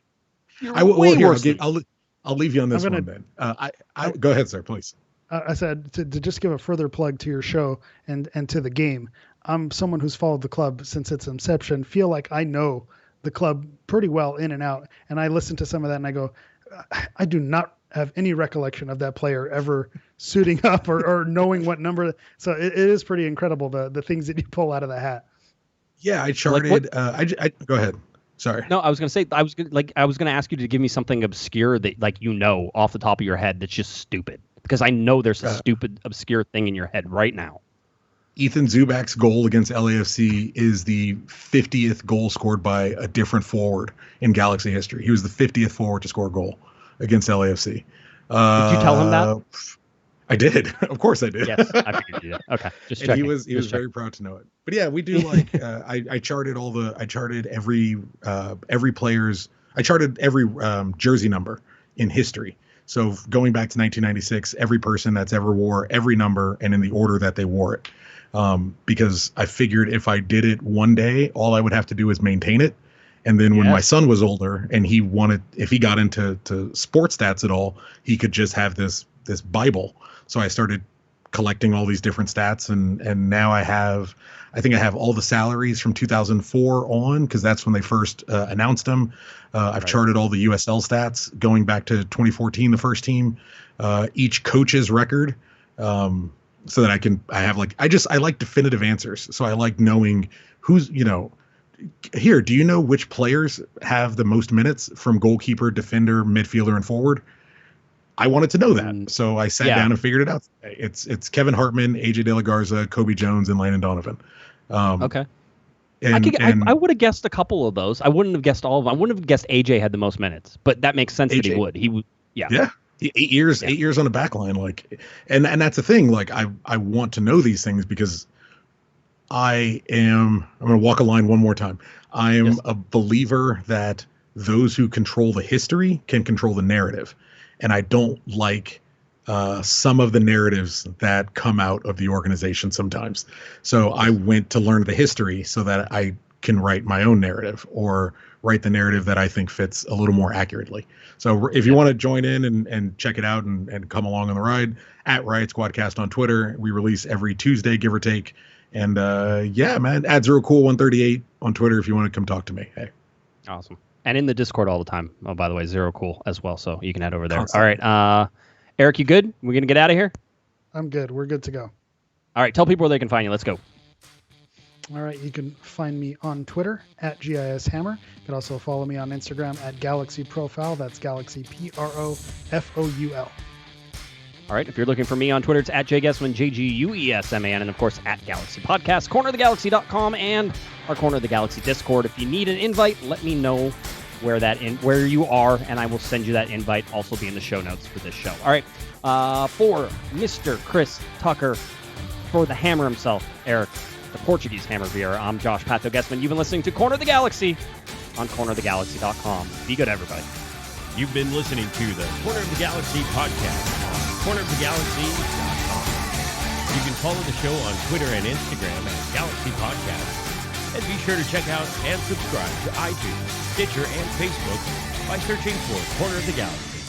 I'll leave you on this one then. Go ahead, sir, please. I said to just give a further plug to your show and to the game. I'm someone who's followed the club since its inception. Feel like I know the club pretty well in and out, and I listen to some of that and I go, I do not have any recollection of that player ever suiting up or knowing what number. So it is pretty incredible the things that you pull out of the hat. Yeah, I charted. Go ahead. Sorry. No, I was gonna say I was gonna ask you to give me something obscure that off the top of your head that's just stupid, because I know there's a stupid obscure thing in your head right now. Ethan Zubak's goal against LAFC is the 50th goal scored by a different forward in Galaxy history. He was the 50th forward to score a goal against LAFC. Did you tell him that? I did. Of course I did. Yes, I figured you did. Okay, just checking. And he was very proud to know it. But yeah, we do like I charted every jersey number in history. So going back to 1996, every person that's ever wore every number and in the order that they wore it. Because I figured if I did it one day, all I would have to do is maintain it. And then when my son was older and if he got into sports stats at all, he could just have this Bible. So I started collecting all these different stats, and now I think I have all the salaries from 2004 on, because that's when they first announced them. I've charted all the USL stats going back to 2014, the first team, each coach's record, so that I like definitive answers. So I like knowing who's, here, do you know which players have the most minutes from goalkeeper, defender, midfielder, and forward? I wanted to know that. So I sat down and figured it out. It's Kevin Hartman, AJ De La Garza, Kobe Jones, and Landon Donovan. Okay. I would have guessed a couple of those. I wouldn't have guessed all of them. I wouldn't have guessed AJ had the most minutes, but that makes sense that he would. He would. Yeah. 8 years on the back line. And that's the thing. Like, I want to know these things because I'm going to walk a line one more time. I am a believer that those who control the history can control the narrative. And I don't like some of the narratives that come out of the organization sometimes. So I went to learn the history so that I can write my own narrative, or write the narrative that I think fits a little more accurately. So if you want to join in and check it out and come along on the ride, at Riot Squadcast on Twitter. We release every Tuesday, give or take. And man, at ZeroCool138 on Twitter if you want to come talk to me. Hey. Awesome. And in the Discord all the time. Oh, by the way, Zero Cool as well. So you can head over there. All right. Eric, you good? We're going to get out of here? I'm good. We're good to go. All right. Tell people where they can find you. Let's go. All right. You can find me on Twitter at GISHammer. You can also follow me on Instagram at Galaxy Profile. That's Galaxy PROFOUL. All right. If you're looking for me on Twitter, it's at JGuesman, JGUESMAN, and of course at Galaxy Podcast, cornerofthegalaxy.com, and our Corner of the Galaxy Discord. If you need an invite, let me know where you are, and I will send you that invite. Also be in the show notes for this show. All right. For Mr. Chris Tucker, for the hammer himself, Eric, the Portuguese hammer Vieira, I'm Josh Pato Guesman. You've been listening to Corner of the Galaxy on cornerofthegalaxy.com. Be good, everybody. You've been listening to the Corner of the Galaxy podcast on cornerofthegalaxy.com. You can follow the show on Twitter and Instagram at Galaxy Podcast. And be sure to check out and subscribe to iTunes, Stitcher, and Facebook by searching for Corner of the Galaxy.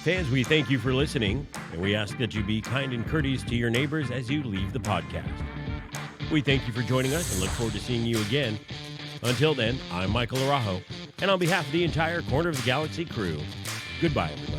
Fans, we thank you for listening, and we ask that you be kind and courteous to your neighbors as you leave the podcast. We thank you for joining us and look forward to seeing you again. Until then, I'm Michael Araujo, and on behalf of the entire Corner of the Galaxy crew, goodbye, everybody.